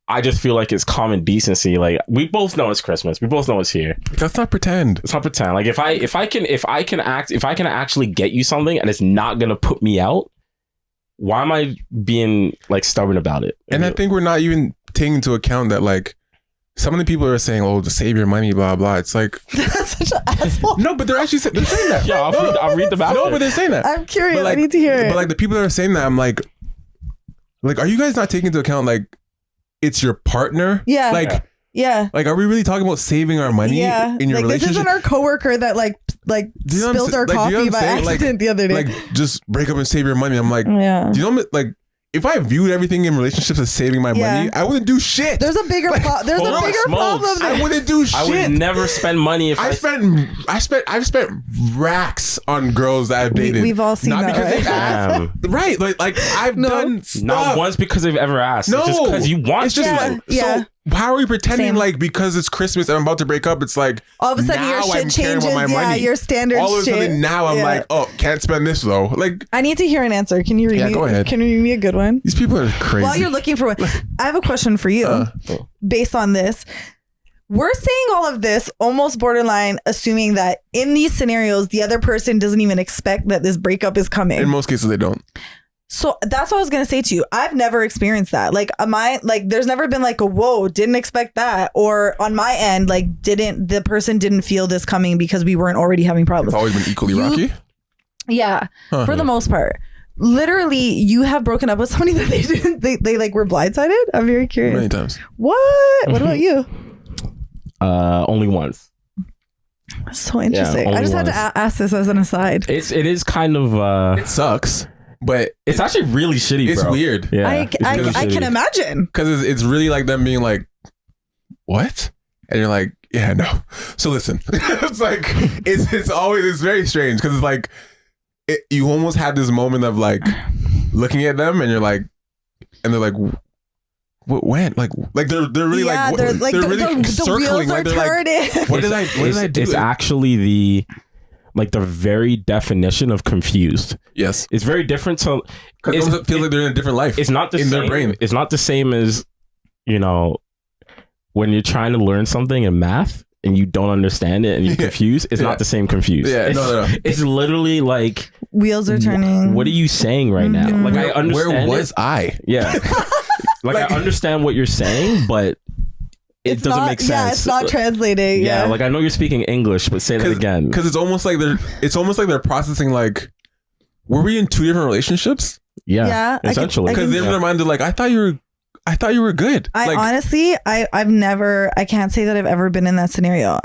I just feel like it's common decency. Like, we both know it's Christmas. We both know it's here. Let's not pretend. It's not pretend. Like, if I can actually get you something and it's not gonna put me out, why am I being like stubborn about it? And I think we're not even taking into account that like some of the people are saying, "Oh, to save your money, blah blah." It's like that's such an asshole. No, but they're saying that. Yeah, I'll read about it. No, but they're saying that. I'm curious. Like, I need to hear it. But like the people that are saying that, I'm like, are you guys not taking into account like it's your partner? Yeah. Like, yeah. Like, are we really talking about saving our money in your relationship? This isn't our coworker that like spilled our coffee by accident the other day. Like, just break up and save your money. I'm like, yeah. Do you know, like, if I viewed everything in relationships as saving my money, I wouldn't do shit. There's a bigger problem. I wouldn't do shit. I would never spend money if I've spent racks on girls that I've dated. We've all seen not that, because right? they've asked. Right. Like I've done stuff. Not once because they've ever asked. No. It's just because you want it's just to. So how are we pretending like because it's Christmas and I'm about to break up, it's like all of a sudden your shit changes. Yeah, your standards all of a sudden now I'm like, oh, can't spend this though. Like, I need to hear an answer. Can you read me? Go ahead. Can you read me a good one? These people are crazy. While you're looking for one, I have a question for you. Based on this, we're saying all of this almost borderline assuming that in these scenarios the other person doesn't even expect that this breakup is coming. In most cases they don't. So that's what I was going to say to you. I've never experienced that. Like, there's never been like a, whoa, didn't expect that. Or on my end, like, the person didn't feel this coming because we weren't already having problems. It's always been equally rocky? Yeah, for the most part. Literally, you have broken up with somebody that they like were blindsided? I'm very curious. Many times. What? What about you? Only once. So interesting. I just had to ask this as an aside. It is kind of... it sucks. But it's actually really shitty, it's bro. Weird. Yeah, I can imagine. Because it's really like them being like, what? And you're like, yeah, no. So listen, it's like, it's very strange because it's like, you almost have this moment of like looking at them and you're like, and they're like, what went? Like they're really they're really circling. The wheels are turning. What did I do? It's actually the very definition of confused. Yes. It's very different to... Because it feels like they're in a different life. It's not the same. Their brain. It's not the same as, when you're trying to learn something in math and you don't understand it and you're confused. It's not the same confused. Yeah, no. It's literally like... Wheels are turning. What are you saying right now? Like, I understand Where was I? Yeah. Like, I understand what you're saying, but... it doesn't make sense. Yeah, it's not translating. Yeah, like I know you're speaking English, but say that again. Because it's almost like they're processing like, were we in 2 different relationships? Yeah, essentially. Because in their mind they're like, I thought you were good. Honestly, I can't say that I've ever been in that scenario.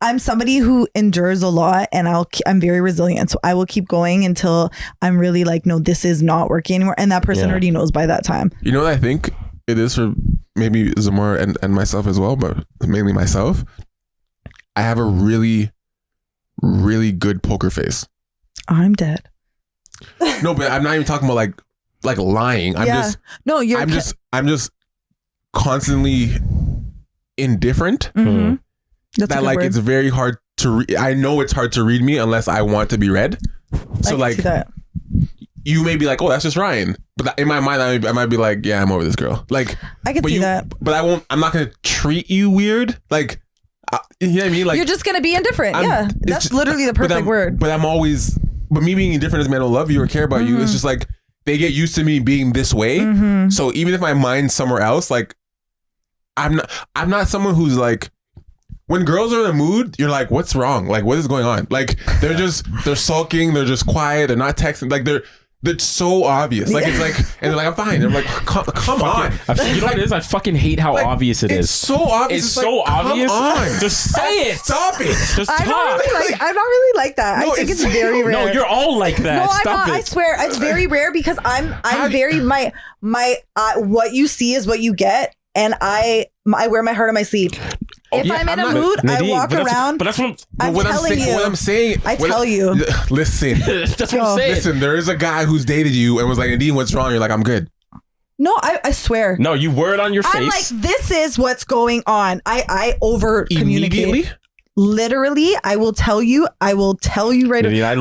I'm somebody who endures a lot, and I'm very resilient. So I will keep going until I'm really like, no, this is not working anymore. And that person already knows by that time. You know what I think it is for maybe Zamora and myself as well, but mainly myself. I have a really, really good poker face. I'm dead. No, but I'm not even talking about like lying. I'm just constantly indifferent. Mm-hmm. That's that like word. It's very hard to I know it's hard to read me unless I want to be read. So like you may be like, oh, that's just Ryan, but in my mind I might be like, yeah, I'm over this girl. Like I can see that, but I'm not gonna treat you weird. Like you know what I mean? Like you're just gonna be indifferent. That's literally the perfect word. But me being indifferent doesn't mean I don't love you or care about you. It's just like they get used to me being this way. So even if my mind's somewhere else, like I'm not someone who's like, when girls are in a mood, you're like, what's wrong? Like, what is going on? Like they're sulking, they're just quiet, they're not texting, like they're so obvious. Like it's like, and they're like, I'm fine. I'm like, come on. You know what it is? I fucking hate how obvious it is. It's so obvious. It's so obvious. Come on. Just say it. Stop it. Just talk. I'm not really like that. No, I think it's very rare. No, you're all like that. No, Stop I'm not. it. I swear, it's very rare because I'm very my what you see is what you get, and I wear my heart on my sleeve. If I'm in a mood, Nadine, I walk around. But that's what I'm telling you. What I'm saying. I tell you. Listen. That's what I'm saying. Listen, there is a guy who's dated you and was like, Nadine, what's wrong? You're like, I'm good. No, I swear. No, you word on your face. I'm like, this is what's going on. I over communicate. Literally, I will tell you right away. I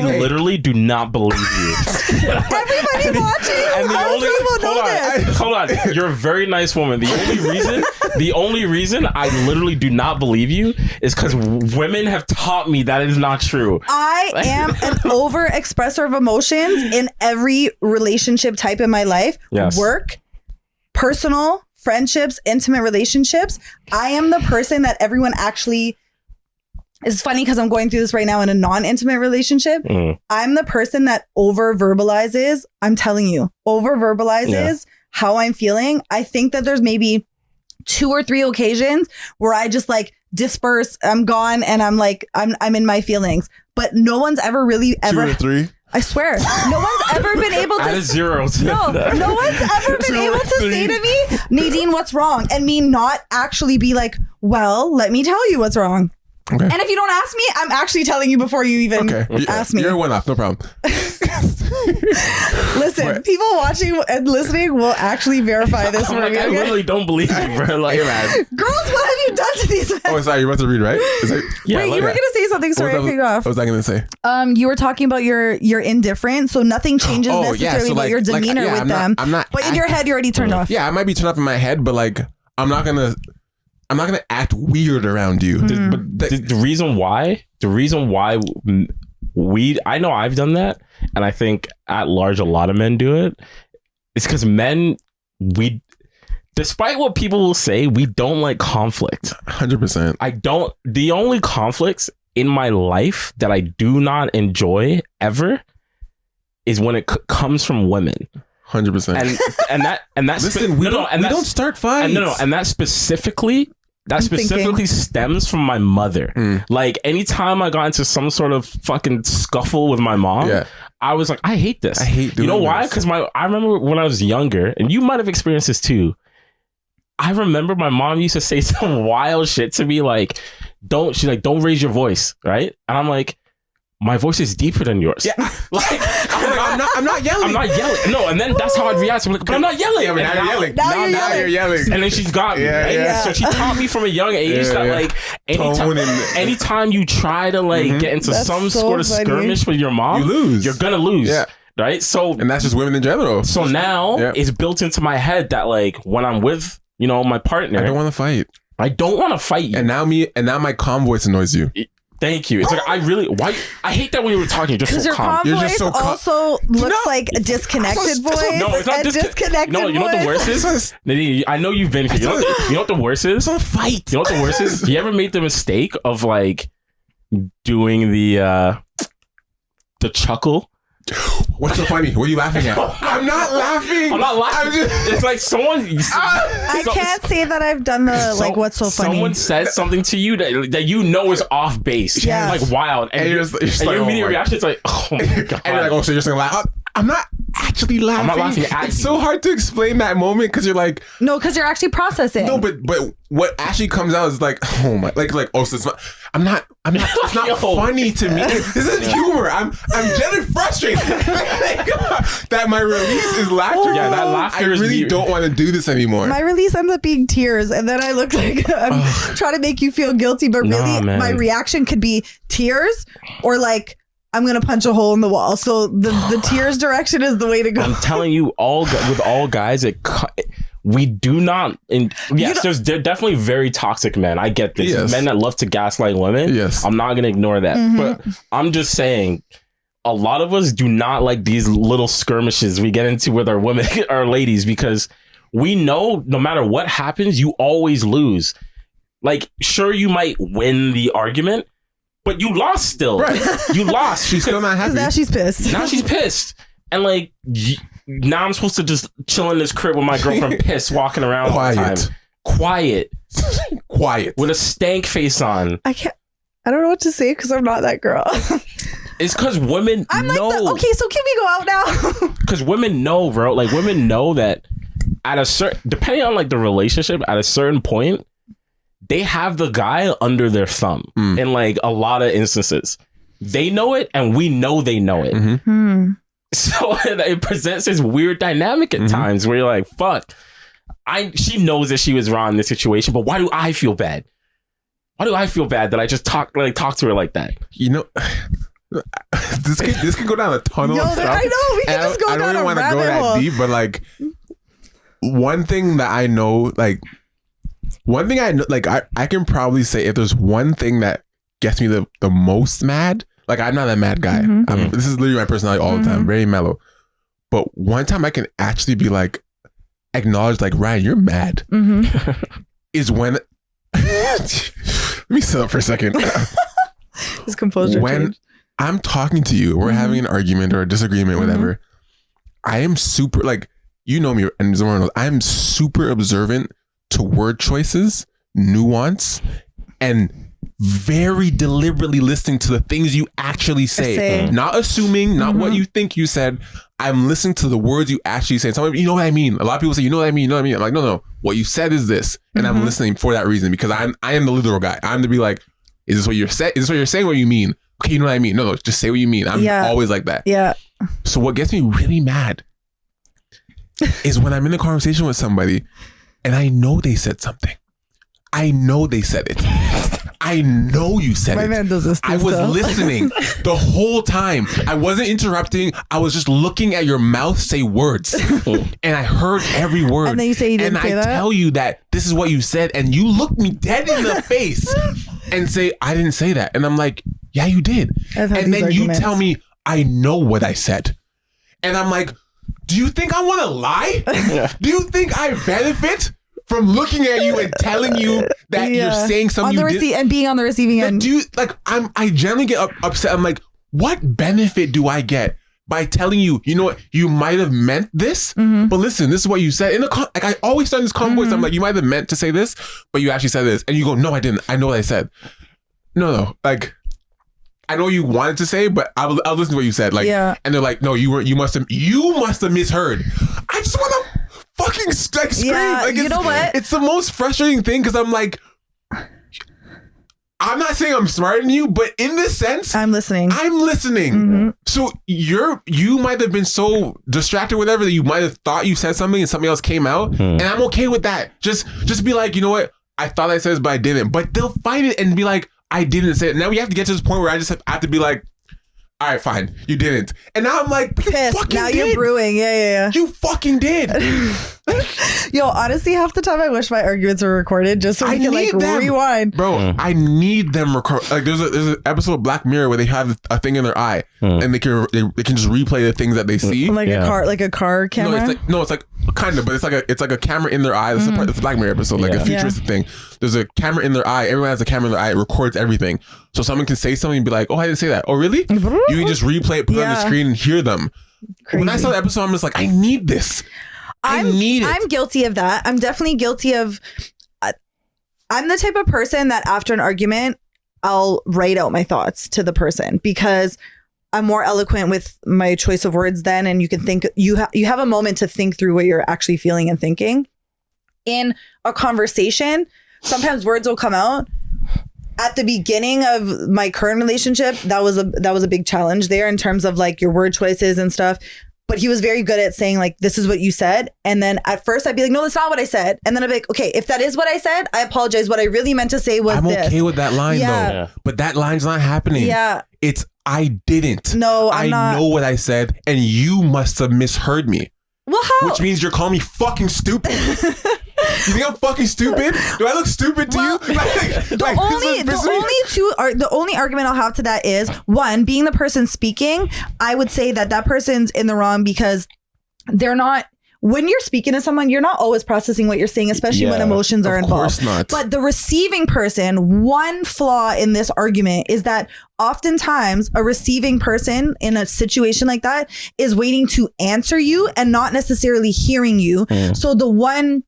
literally do not believe you. Everybody watching, and hold on. You're a very nice woman. The only reason I literally do not believe you is because women have taught me that is not true. I am an over expressor of emotions in every relationship type in my life. Yes. Work, personal, friendships, intimate relationships. I am the person that everyone actually... It's funny because I'm going through this right now in a non-intimate relationship. I'm the person that over-verbalizes. I'm telling you, over-verbalizes how I'm feeling. I think that there's maybe 2 or 3 occasions where I just like disperse. I'm gone and I'm like, I'm in my feelings. But no one's ever really ever... 2 or 3? I swear, no one's ever been able to... Add a 0 to no one's ever been able to say to me, Nadine, what's wrong? And me not actually be like, well, let me tell you what's wrong. Okay. And if you don't ask me, I'm actually telling you before you even ask me. You're one off, no problem. Listen, people watching and listening will actually verify this for me. I literally don't believe you, bro. Like, hey, man. Girls, what have you done to these men? Oh, sorry, you're about to read, right? Wait, you were going to say something. Sorry, I cut you off. What was I going to say? You were talking about your indifferent, so nothing changes necessarily about your demeanor with them. But in your head, you're already turned off. Yeah, I might be turned off in my head, but like, I'm not gonna act weird around you. But the reason why I know I've done that, and I think at large a lot of men do it, it's because men, despite what people will say, we don't like conflict. 100%. The only conflicts in my life that I do not enjoy ever is when it comes from women. 100%. And that's listen, we don't start fights. And that specifically stems from my mother. Like anytime I got into some sort of fucking scuffle with my mom, I was like, I hate this. I hate doing You know why? Because I remember when I was younger, and you might have experienced this too. I remember my mom used to say some wild shit to me, like, don't raise your voice, right? And I'm like, my voice is deeper than yours. Yeah. I'm not yelling. I'm not yelling. No, and then that's how I'd react. I'm like, but I'm not yelling. Yeah, now you're yelling. Now you're yelling. And then she's got me. Right? Yeah. So she taught me from a young age that like anytime you try to like get into some sort of skirmish with your mom, you lose. You're gonna lose. Yeah. Right. So and that's just women in general. So now it's built into my head that like when I'm with my partner, I don't want to fight. I don't want to fight you. And now my calm voice annoys you. Thank you. It's like I hate that when you were talking, you're just so calm. Your calm voice also looks like a disconnected voice. No, it's not disconnected. No, you know what the worst is? Nadine, I know you've been here. You know what the worst is? Don't fight. You know what the worst is? You ever made the mistake of like doing the chuckle? What's so funny? What are you laughing at? I'm not laughing. I'm not laughing. It's like someone. I can't say that I've done the like. What's so funny? Someone says something to you that you know is off base. Yeah, like wild, and your immediate reaction is like, oh my god. And you're like, oh, so you're saying like, I'm not actually laughing. I'm not laughing at It's you. so hard to explain that moment because you're like, no, because you're actually processing. No, but what actually comes out is like, oh my, like oh, so it's not. I'm not. It's not funny to me. This is humor. I'm getting frustrated that my release is laughter. Yeah, that laughter. I really don't want to do this anymore. My release ends up being tears, and then I look like I'm trying to make you feel guilty, but really, my reaction could be tears or like, I'm gonna punch a hole in the wall. So the tears direction is the way to go. I'm telling you, with all guys, we do not. They're definitely very toxic men. I get this. Yes. Men that love to gaslight women. Yes, I'm not gonna ignore that. Mm-hmm. But I'm just saying, a lot of us do not like these little skirmishes we get into with our women, our ladies, because we know no matter what happens, you always lose. Like, sure, you might win the argument, but you lost still. Right. You lost. She's still not happy. Now she's pissed. Now she's pissed. And like, now I'm supposed to just chill in this crib with my girlfriend pissed, walking around all the time. Quiet. With a stank face on. I don't know what to say because I'm not that girl. It's because women know. Okay, so can we go out now? Because women know, bro. Like, women know that at a certain, depending on like the relationship, at a certain point, they have the guy under their thumb in like a lot of instances. They know it and we know they know it. Mm-hmm. So it presents this weird dynamic at times where you're like, fuck, she knows that she was wrong in this situation, but why do I feel bad? Why do I feel bad that I just talk to her like that? You know, this can go down a tunnel of stuff. I know, we can just go down a rabbit hole. I don't even want to go that deep, but like one thing that I know, I can probably say if there's one thing that gets me the most mad, like I'm not a mad guy. This is literally my personality all the time, very mellow. But one time I can actually be like, acknowledge like, Ryan, you're mad. Is when, let me sit up for a second. His composure when changed. I'm talking to you, we're having an argument or a disagreement, whatever. I am super, like, you know me, and Zora knows, I'm super observant to word choices, nuance, and very deliberately listening to the things you actually say. Not assuming, not what you think you said. I'm listening to the words you actually say. Some, you know what I mean? A lot of people say, you know what I mean? You know what I mean? I'm like, no. What you said is this. And I'm listening for that reason because I am the literal guy. I'm to be like, is this what you're saying? Is this what you're saying? What you mean? Okay, you know what I mean? No, just say what you mean. I'm always like that. Yeah. So what gets me really mad is when I'm in a conversation with somebody and I know they said something. I know they said it. I know you said it. My man does this too, I was listening the whole time. I wasn't interrupting. I was just looking at your mouth say words. And I heard every word. And then you say you didn't say that? And I tell you that this is what you said. And you look me dead in the face and say, I didn't say that. And I'm like, yeah, you did. And then you tell me, I know what I said. And I'm like, do you think I want to lie? Do you think I benefit from looking at you and telling you that you're saying something on the and being on the receiving end? Do you like? I generally get upset. I'm like, what benefit do I get by telling you? You know what? You might have meant this, but listen, this is what you said. Like I always start this conversation. I'm like, you might have meant to say this, but you actually said this, and you go, no, I didn't. I know what I said. No. Like, I know you wanted to say, but I'll listen to what you said. Like, and they're like, no, you must have misheard. I just want to fucking like scream. Like, you know what? It's the most frustrating thing because I'm like, I'm not saying I'm smarter than you, but in this sense, I'm listening. So you might have been so distracted, whatever, that you might have thought you said something and something else came out, and I'm okay with that. Just be like, you know what? I thought I said this, but I didn't. But they'll fight it and be like, I didn't say it. Now we have to get to this point where I just have to be like, all right, fine, you didn't. And now I'm like, pissed. Now you're brewing. Yeah. You fucking did. Yo, honestly, half the time I wish my arguments were recorded just so we can like rewind. Bro, I need them record. Like there's an episode of Black Mirror where they have a thing in their eye and they can just replay the things that they see. Like a car camera? No, it's like kind of, but it's like a camera in their eye. It's a Black Mirror episode, like a futuristic thing. There's a camera in their eye. Everyone has a camera in their eye. It records everything. So someone can say something and be like, oh, I didn't say that. Oh, really? You can just replay it, put it on the screen and hear them. Crazy. When I saw the episode, I'm just like, I need this. I need it. I'm guilty of that. I'm definitely guilty of... I'm the type of person that after an argument, I'll write out my thoughts to the person because I'm more eloquent with my choice of words then, and you can think... You have a moment to think through what you're actually feeling and thinking. In a conversation, sometimes words will come out. At the beginning of my current relationship, that was a big challenge there in terms of like your word choices and stuff. But he was very good at saying like, this is what you said. And then at first I'd be like, no, that's not what I said. And then I'd be like, okay, if that is what I said, I apologize. What I really meant to say was I'm this. okay with that line though. But that line's not happening. Yeah. It's I didn't. No, I know what I said and you must have misheard me. Well, how? Which means you're calling me fucking stupid. You think I'm fucking stupid? Do I look stupid to you? The only argument I'll have to that is one, being the person speaking, I would say that person's in the wrong because they're not. When you're speaking to someone, you're not always processing what you're saying, especially when emotions are involved. Of course not. But the receiving person, one flaw in this argument is that oftentimes a receiving person in a situation like that is waiting to answer you and not necessarily hearing you. So the one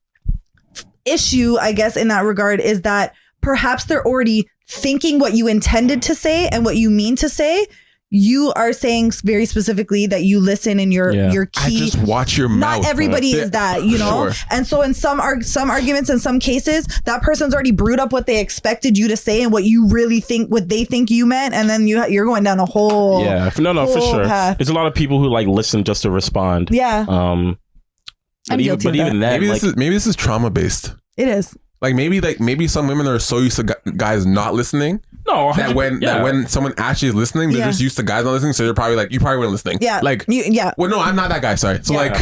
issue, I guess, in that regard is that perhaps they're already thinking what you intended to say and what you mean to say. You are saying very specifically that you listen in your key. I just watch your mouth. Not everybody is that, you know? Sure. And so in some arguments, in some cases, that person's already brewed up what they expected you to say and what you really think, what they think you meant. And then you're going down a whole for sure. Path. There's a lot of people who like listen just to respond. Yeah. But even then, maybe this is trauma based. It is. Like maybe some women are so used to guys not listening. No, that when someone actually is listening, they're just used to guys not listening. So you're probably like, you probably weren't listening. Yeah. Like, well, no, I'm not that guy. Sorry. So like,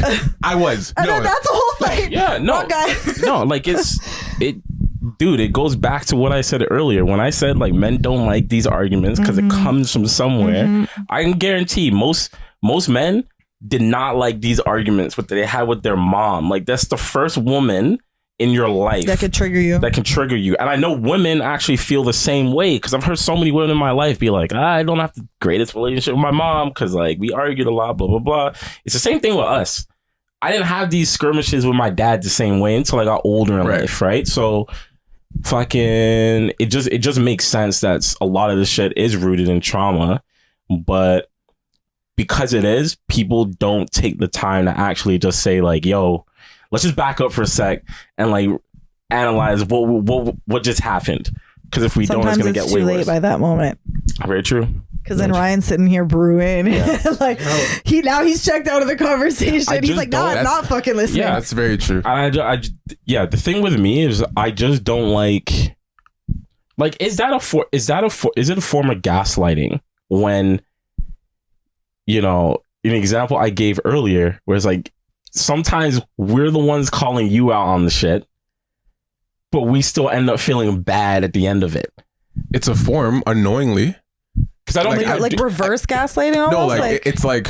I was. No, that's a whole thing. Yeah. No. No. Like dude, it goes back to what I said earlier when I said like men don't like these arguments because it comes from somewhere. I can guarantee most men did not like these arguments that they had with their mom. Like that's the first woman in your life that could trigger you. And I know women actually feel the same way because I've heard so many women in my life be like, I don't have the greatest relationship with my mom because like we argued a lot, blah blah blah. It's the same thing with us. I didn't have these skirmishes with my dad the same way until I got older in life, right? So fucking it just makes sense that a lot of this shit is rooted in trauma, but because it is, people don't take the time to actually just say like, yo, let's just back up for a sec and like analyze what just happened. Because if we don't, it's gonna get way worse. Sometimes it's too late by that moment. Very true. Because then Ryan's sitting here brewing, like he's checked out of the conversation. He's like, no, I'm not fucking listening. Yeah, that's very true. The thing with me is I just don't like is it a form of gaslighting when, you know, an example I gave earlier where it's like, sometimes we're the ones calling you out on the shit, but we still end up feeling bad at the end of it. It's a form unknowingly. Because I don't think reverse gaslighting. Almost? No, it's like.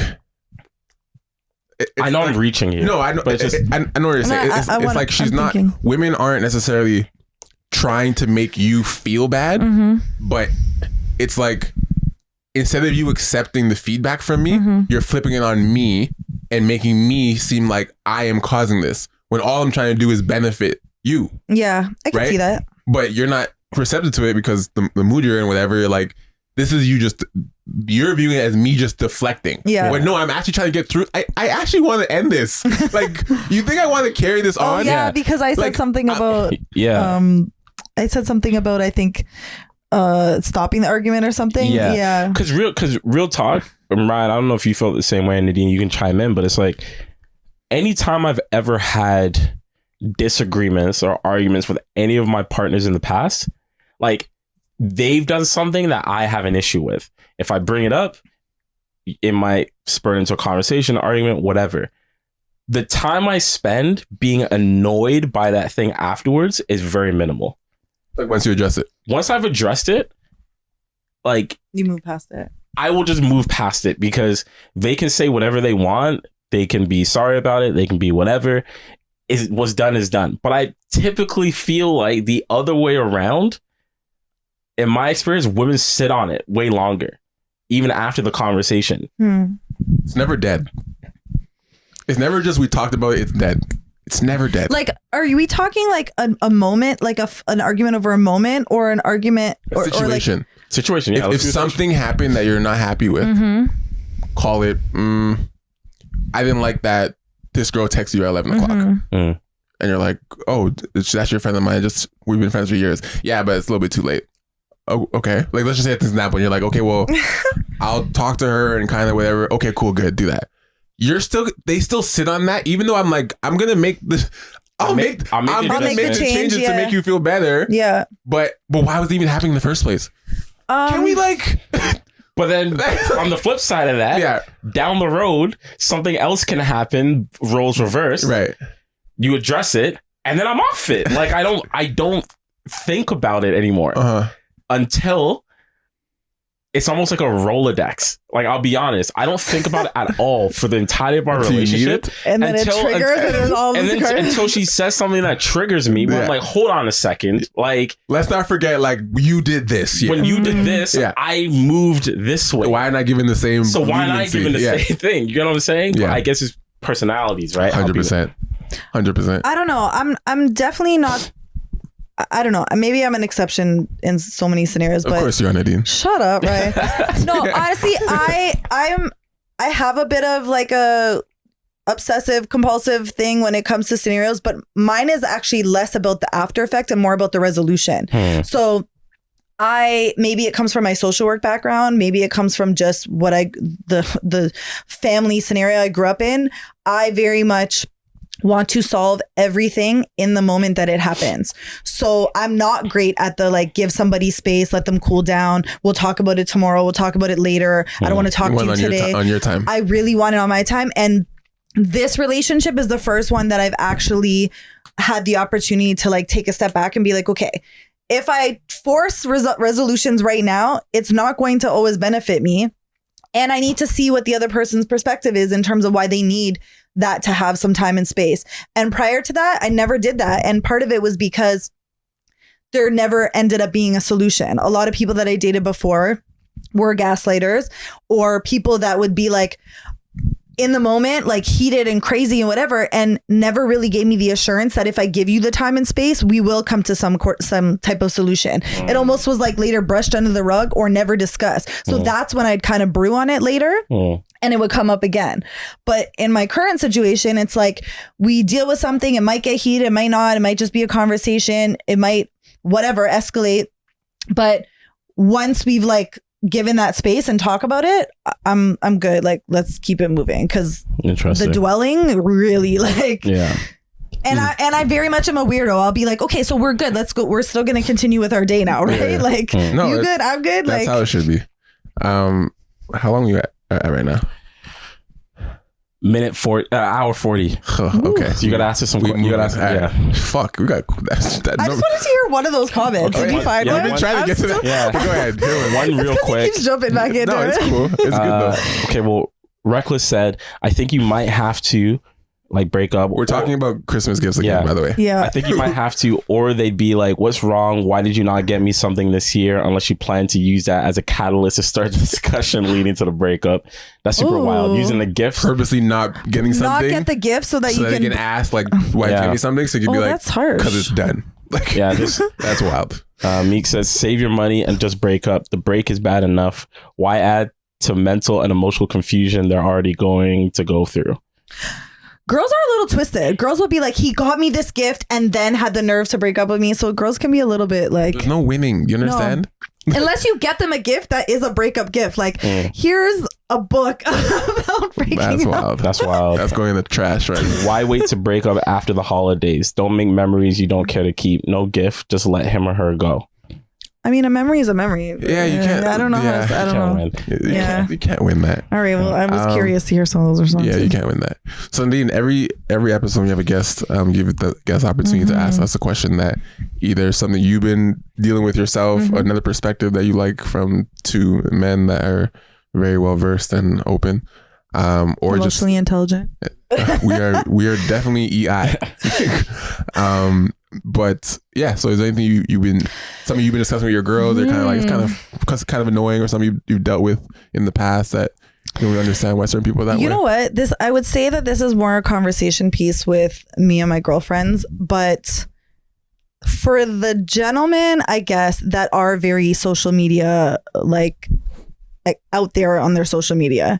I know I'm reaching here. No, I know. I know what you're saying. It's like she's not. Women aren't necessarily trying to make you feel bad, but it's like instead of you accepting the feedback from me, you're flipping it on me and making me seem like I am causing this when all I'm trying to do is benefit you. Yeah, I can see that. But you're not receptive to it because the mood you're in, whatever, you're like, this is you're viewing it as me just deflecting. Yeah. But no, I'm actually trying to get through. I actually want to end this. Like, you think I want to carry this on? Yeah, because I said something about, I said something about, I think, stopping the argument or something. Yeah. Because real talk, Ryan, I don't know if you felt the same way, Nadine, you can chime in, but it's like anytime I've ever had disagreements or arguments with any of my partners in the past, like they've done something that I have an issue with. If I bring it up, it might spur into a conversation, argument, whatever. The time I spend being annoyed by that thing afterwards is very minimal. Like once you address it. Once I've addressed it, like you move past it. I will just move past it because they can say whatever they want. They can be sorry about it. They can be whatever. What's done is done. But I typically feel like the other way around, in my experience, women sit on it way longer, even after the conversation. It's never dead. It's never just we talked about it, it's dead. It's never dead. Like, are we talking like a moment, like an argument over a moment, or an argument or situation? Or like, situation. Yeah. If something happened that you're not happy with, call it. I didn't like that this girl texted you at 11 o'clock, and you're like, "Oh, that's your friend of mine. Just we've been friends for years." Yeah, but it's a little bit too late. Oh, okay. Like, let's just say it's an example. And you're like, okay, well, I'll talk to her and kind of whatever. Okay, cool, good, do that. They still sit on that, even though I'm like, I'm gonna make this. I'm gonna make the changes to make you feel better. Yeah. But why was it even happening in the first place? Can we like? But then on the flip side of that, down the road, something else can happen. Roles reverse. Right. You address it, and then I'm off it. Like I don't think about it anymore until it's almost like a Rolodex. Like, I'll be honest, I don't think about it at all for the entirety of our relationship. And then it triggers until she says something that triggers me. But I'm like, hold on a second. Like, let's not forget, like, you did this. Yeah. When you did this, I moved this way. Why not giving the same? So why not giving the same thing? You know what I'm saying? Yeah. But I guess it's personalities, right? 100%. 100%. I don't know. I'm definitely not. I don't know. Maybe I'm an exception in so many scenarios, but of course you are, Nadine. Shut up, right? No, honestly, I have a bit of like a obsessive compulsive thing when it comes to scenarios, but mine is actually less about the after effect and more about the resolution. So maybe it comes from my social work background. Maybe it comes from just what the family scenario I grew up in. I very much want to solve everything in the moment that it happens. So I'm not great at the like, give somebody space, let them cool down. We'll talk about it tomorrow. We'll talk about it later. I don't want to talk to you today. On your time. I really want it on my time. And this relationship is the first one that I've actually had the opportunity to like take a step back and be like, okay, if I force resolutions right now, it's not going to always benefit me. And I need to see what the other person's perspective is in terms of why they need that to have some time and space. And prior to that, I never did that. And part of it was because there never ended up being a solution. A lot of people that I dated before were gaslighters, or people that would be like in the moment, like heated and crazy and whatever, and never really gave me the assurance that if I give you the time and space, we will come to some type of solution. It almost was like later brushed under the rug or never discussed. So that's when I'd kind of brew on it later. And it would come up again. But in my current situation, it's like we deal with something. It might get heated. It might not. It might just be a conversation. It might whatever escalate. But once we've like given that space and talk about it, I'm good. Like, let's keep it moving, because the dwelling really like. Yeah. And I very much am a weirdo. I'll be like, okay, so we're good. Let's go. We're still going to continue with our day now, right? Like, no, you good? I'm good. That's like how it should be. How long are you at right now? Hour 40. Okay, so you gotta ask us some questions. You gotta ask. Yeah. Fuck, we got that. I just wanted to hear one of those comments. Did you find one? I've been trying to get to that. Yeah. Go ahead. One real quick. He keeps jumping back into No, it's cool. It's good though. Okay, well, Reckless said, I think you might have to like break up. We're talking about Christmas gifts again, by the way. Yeah. I think you might have to, or they'd be like, what's wrong? Why did you not get me something this year? Unless you plan to use that as a catalyst to start the discussion leading to the breakup. That's super wild. Using the gift. Purposely not getting something. Not get the gift so that you can ask like, why give me something? So you can be like, that's harsh. Because it's done. Like, yeah, that's wild. Meek says, save your money and just break up. The break is bad enough. Why add to mental and emotional confusion they're already going to go through? Girls are a little twisted. Girls will be like, he got me this gift and then had the nerve to break up with me. So girls can be a little bit like... There's no winning. You understand? No. Unless you get them a gift that is a breakup gift. Like, here's a book about breaking That's up. wild. That's wild. That's going in the trash, right? Why wait to break up after the holidays? Don't make memories you don't care to keep. No gift. Just let him or her go. I mean, a memory is a memory. Yeah, you can't. I don't know. Yeah, I don't know. You can't win that. All right. Well, I was curious to hear some of those responses. Yeah, you can't win that. So indeed, every episode we have a guest, give the guest opportunity to ask us a question that either something you've been dealing with yourself, another perspective that you like from two men that are very well versed and open, or emotionally intelligent. we are definitely EI. But yeah, so is there anything you've been discussing with your girl? They're kind of like, it's kind of annoying, or something you've dealt with in the past that you don't understand why certain people are that way? You know what? I would say that this is more a conversation piece with me and my girlfriends, but for the gentlemen, I guess, that are very social media, like out there on their social media,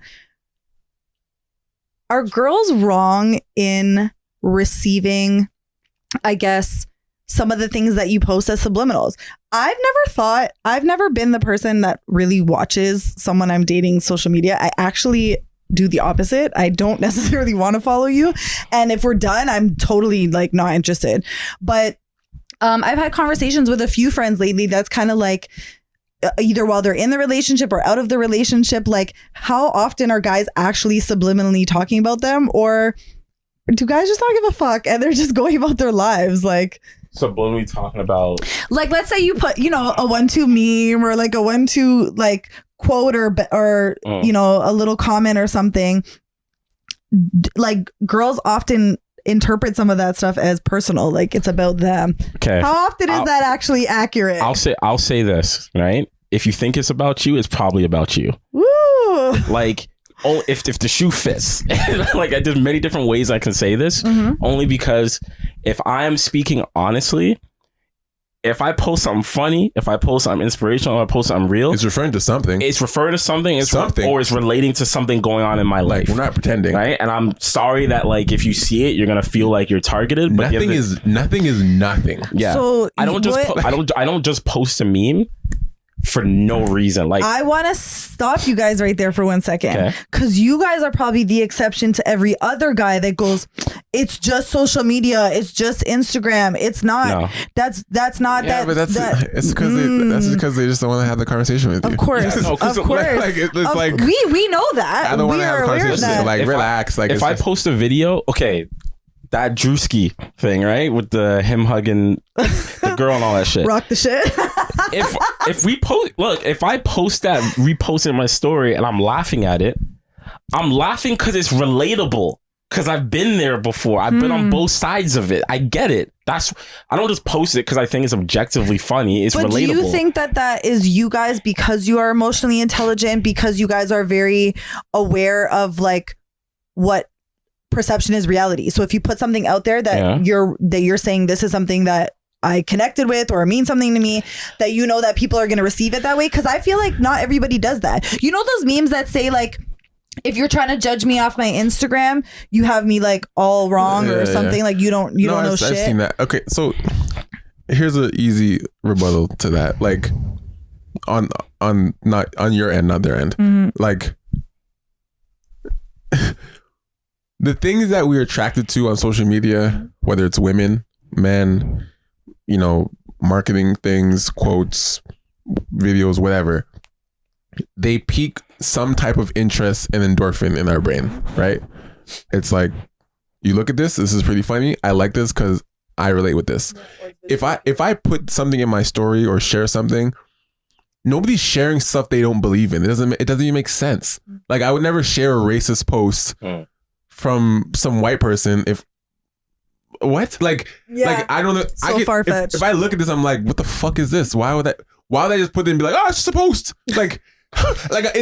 are girls wrong in receiving, I guess, some of the things that you post as subliminals? I've never been the person that really watches someone I'm dating social media. I actually do the opposite. I don't necessarily want to follow you. And if we're done, I'm totally like not interested. But I've had conversations with a few friends lately that's kind of like, either while they're in the relationship or out of the relationship, like, how often are guys actually subliminally talking about them, or do guys just not give a fuck and they're just going about their lives? Like, subliminally talking about, like, let's say you put, a 1-2 meme or like a 1-2 like quote or a little comment or something. Like, girls often interpret some of that stuff as personal, like it's about them. Okay, how often is that actually accurate? I'll say this, right? If you think it's about you, it's probably about you. Woo! Like, if the shoe fits. Like, there's many different ways I can say this, only because if I am speaking honestly, if I post something funny, if I post something inspirational, if I post something real, it's referring to something. It's referring to something. Or it's relating to something going on in my life. We're not pretending, right? And I'm sorry that, like, if you see it, you're gonna feel like you're targeted. But nothing is nothing. Yeah. So I don't just post a meme for no reason. Like, I want to stop you guys right there for 1 second, because you guys are probably the exception to every other guy that goes, it's just social media, it's just Instagram, it's not. No. That's not that. But it's because they just don't want to have the conversation with you. Of course, of course. Like, we know that. I don't want to have a conversation. Like, relax. If I post a video, okay, that Drewski thing, right, with him hugging the girl and all that shit. Rock the shit. if I post that, repost it in my story, and I'm laughing at it, I'm laughing because it's relatable. Because I've been there before. I've been on both sides of it. I get it. I don't just post it because I think it's objectively funny. It's relatable. Do you think that is you guys, because you are emotionally intelligent, because you guys are very aware of like what perception is reality? So if you put something out there that you're saying this is something that I connected with or means something to me, that that people are going to receive it that way? Because I feel like not everybody does that. You know those memes that say like, if you're trying to judge me off my Instagram, you have me like all wrong or something. Like you don't know shit. I've seen that. Okay, so here's an easy rebuttal to that. Like on not on your end, not their end. Like the things that we're attracted to on social media, whether it's women, men, marketing things, quotes, videos, whatever, they pique some type of interest and endorphin in our brain, right? It's like, you look at this is pretty funny. I like this because I relate with this. If I put something in my story or share something, nobody's sharing stuff they don't believe in. It doesn't even make sense. Like, I would never share a racist post from some white person if like I don't know. So far-fetched. If I look at this, I'm like, what the fuck is this? Why would they just put it and be like, oh, it's just a post? Like,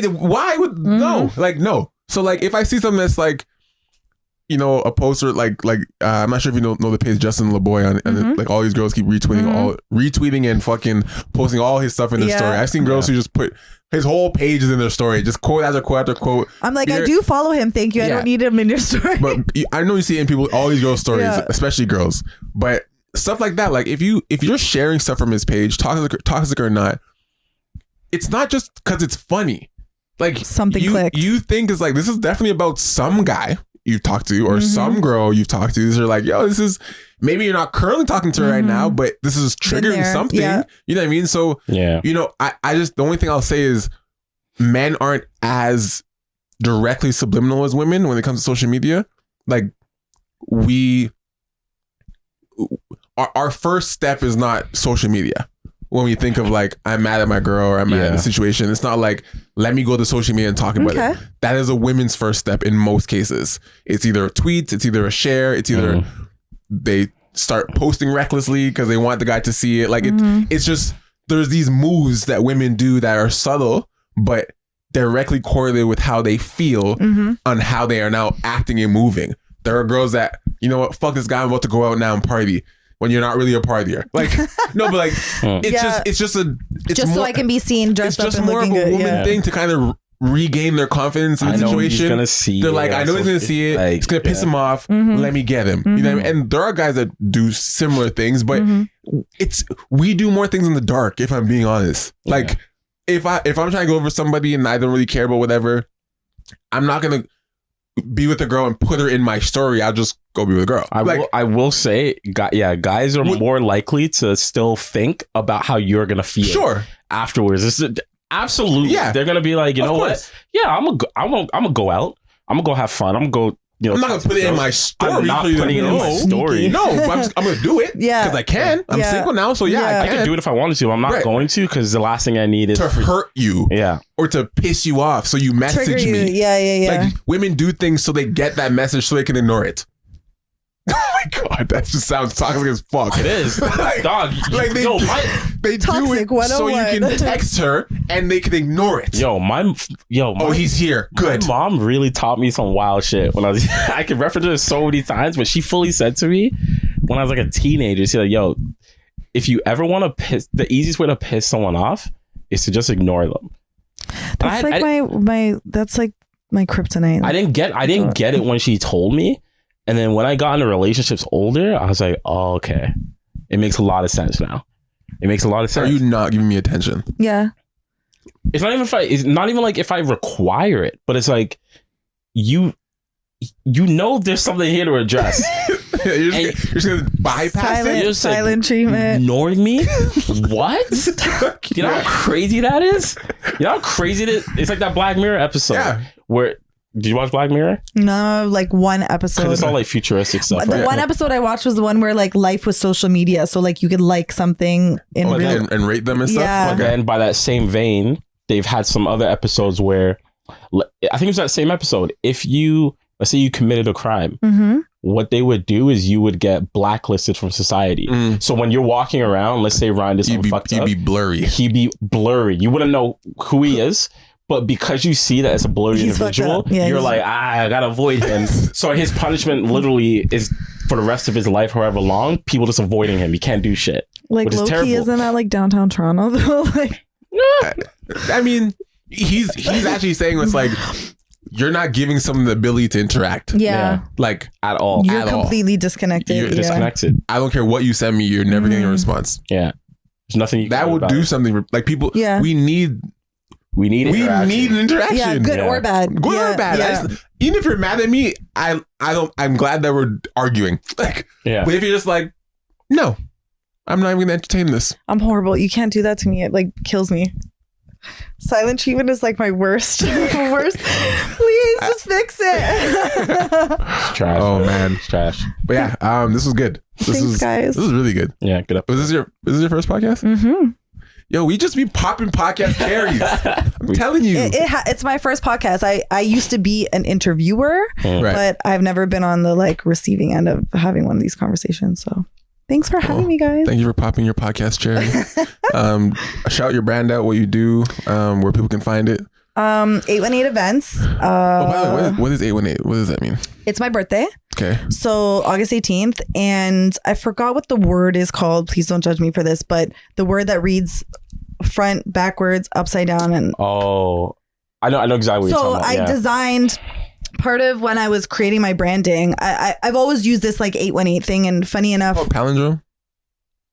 why would no? Like, no. So like, if I see something that's like, a poster like I'm not sure if you know the page Justin LeBoy and like all these girls keep retweeting and fucking posting all his stuff in their story. I've seen girls who just put his whole pages in their story, just quote after quote after quote. I'm like, I do follow him. Thank you. I don't need him in your story. But I know you see it in all these girls' stories, especially girls. But stuff like that, like if you're sharing stuff from his page, toxic or not, it's not just because it's funny. Like, something clicked. You think it's like, this is definitely about some guy. you've talked to or some girl you've talked to, these are like, yo, this is, maybe you're not currently talking to her right now, but this is triggering something. Yeah. You know what I mean? So, you know, I just, the only thing I'll say is men aren't as directly subliminal as women when it comes to social media. Like our first step is not social media. When we think of like, I'm mad at my girl or I'm mad at the situation, it's not like, let me go to social media and talk about it. That is a women's first step in most cases. It's either a tweet, it's either a share, it's either they start posting recklessly because they want the guy to see it. Like it's just, there's these moves that women do that are subtle, but directly correlated with how they feel on how they are now acting and moving. There are girls that, you know what, fuck this guy, I'm about to go out now and party. When you're not really a partier, like no, but like it's just more, so I can be seen dressed up. It's just more of a woman thing to kind of regain their confidence in the situation. Gonna see. They're like, I know he's gonna see it. Like, it's gonna piss him off. Let me get him. You know what I mean? And there are guys that do similar things, but we do more things in the dark. If I'm being honest, like if I'm trying to go over somebody and I don't really care about whatever, I'm not gonna be with the girl and put her in my story. I'll just go be with a girl. I will say, guys are more likely to still think about how you're gonna feel afterwards. This is absolutely, they're gonna be like, you know what? Yeah, I'm gonna go out. I'm gonna go have fun. I'm gonna go. You know, I'm not gonna put it in my story. I'm not putting it in my story. No, but I'm gonna do it. Because I can. I'm single now, so I can do it if I wanted to. I'm not going to, because the last thing I need is to hurt you. Or to piss you off, so you message me. Like, women do things so they get that message so they can ignore it. Oh my god, that just sounds toxic as fuck. It is. Like, dog. Like they do it so you can text her and they can ignore it. Oh, he's here. Good. My mom really taught me some wild shit when I was I can reference it so many times, but she fully said to me when I was like a teenager, she's like, yo, if you ever want to piss, the easiest way to piss someone off is to just ignore them. That's that's like my kryptonite. I didn't get it when she told me. And then when I got into relationships older, I was like, oh, okay. It makes a lot of sense now. It makes a lot of sense. Are you not giving me attention? Yeah. It's not even like if I require it, but it's like you know there's something here to address. You're just gonna bypass silent treatment. Ignoring me? What? You know how crazy that is? You know how crazy it is? It's like that Black Mirror episode where... Did you watch Black Mirror? No, like one episode. It's all like futuristic stuff. The one episode I watched was the one where like life was social media. So like you could like something in real... and rate them and stuff? Yeah. Okay. And by that same vein, they've had some other episodes where, I think it was that same episode. If you, let's say you committed a crime, what they would do is you would get blacklisted from society. So when you're walking around, let's say Ryan did something fucked up. He'd be blurry. You wouldn't know who he is. But because you see that as a blurry individual, you're like, I gotta avoid him. So his punishment literally is for the rest of his life, however long, people just avoiding him. He can't do shit. Like low-key, isn't that like downtown Toronto though? Like, I mean, he's actually saying it's like, you're not giving someone the ability to interact. Yeah. Like at all. You're completely disconnected. You're disconnected. I don't care what you send me, you're never getting a response. Yeah. There's nothing you can that do would about do it. something. Like people, we need an interaction. Yeah, good or bad. Good or bad. Yeah. Even if you're mad at me, I'm glad that we're arguing. Like, but if you're just like, no, I'm not even gonna entertain this. I'm horrible. You can't do that to me. It like kills me. Silent treatment is like my worst. Please just fix it. It's trash. Oh man, it's trash. But yeah, this was good. Thanks, guys. This is really good. Yeah, good. Was this your first podcast? Yo, we just be popping podcast cherries. I'm telling you. It's my first podcast. I used to be an interviewer, but I've never been on the like receiving end of having one of these conversations. So thanks for having me, guys. Thank you for popping your podcast cherry. Shout your brand out, what you do, where people can find it. 818 events. By the way, what is 818? What does that mean? It's my birthday. Okay. So August 18th. And I forgot what the word is called. Please don't judge me for this, but the word that reads front, backwards, upside down, and I know exactly what you're talking about. So I designed part of when I was creating my branding. I've always used this like 818 thing, and funny enough, palindrome.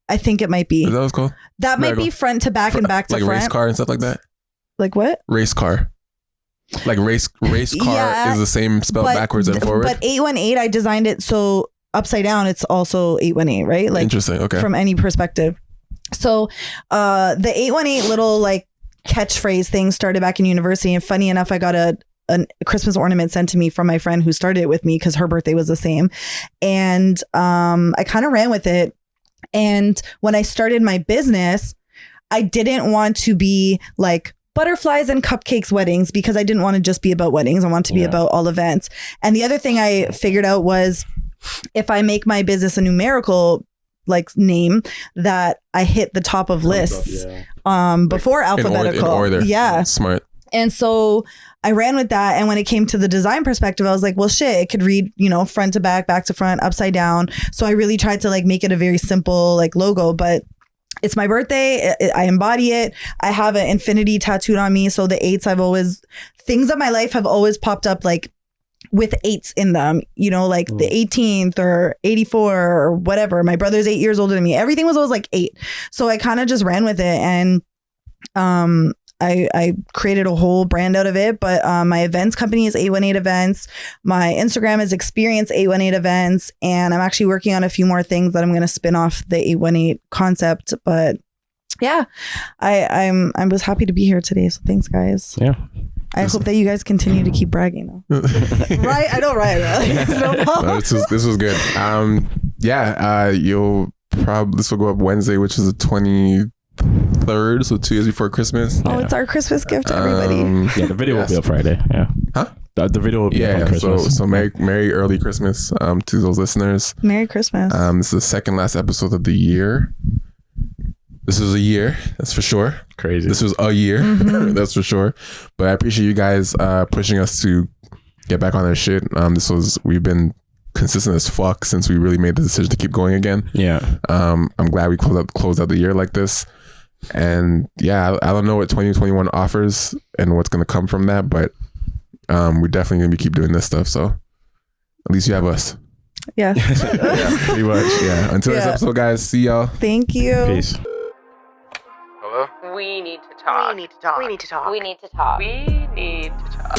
I think it might be. Is that what it's called? That might be front to back and back to like front. Race car and stuff like that. Like what? Race car. Like race car is the same spelled backwards and forward. But 818, I designed it so upside down, it's also 818, right? Like interesting. Okay. From any perspective. So the 818 little like catchphrase thing started back in university, and funny enough, I got a Christmas ornament sent to me from my friend who started it with me because her birthday was the same, and I kind of ran with it. And when I started my business, I didn't want to be like butterflies and cupcakes weddings, because I didn't want to just be about weddings. I want to be about all events. And the other thing I figured out was, if I make my business a numerical like name, that I hit the top of lists before alphabetical. In order. Yeah. Smart. And so I ran with that. And when it came to the design perspective, I was like, well, shit, it could read, front to back to front, upside down. So I really tried to like make it a very simple like logo, but it's my birthday. I embody it. I have an infinity tattooed on me. So the 8s, things of my life have always popped up like with 8s in them, like the 18th or 84 or whatever. My brother's 8 years older than me. Everything was always like 8. So I kind of just ran with it, and I created a whole brand out of it. But my events company is 818 Events. My Instagram is Experience 818 Events. And I'm actually working on a few more things that I'm going to spin off the 818 concept. But yeah, I was happy to be here today. So thanks, guys. Yeah. I hope that you guys continue to keep bragging though. Right? I know, right? No, this was good. You'll probably, this will go up Wednesday, which is the 23rd, so 2 days before Christmas. Oh, it's our Christmas gift to everybody. The video will be up Friday. Yeah. Huh? The video will be up on Christmas. So merry early Christmas to those listeners. Merry Christmas. This is the second last episode of the year. This was a year, that's for sure. Crazy. This was a year, that's for sure. But I appreciate you guys pushing us to get back on our shit. We've been consistent as fuck since we really made the decision to keep going again. Yeah. I'm glad we closed out the year like this. And yeah, I don't know what 2021 offers and what's going to come from that, but we're definitely going to keep doing this stuff. So at least you have us. Yeah. Yeah, pretty much. Yeah. Until next episode, guys. See y'all. Thank you. Peace. We need to talk. We need to talk. We need to talk. We need to talk. We need to talk.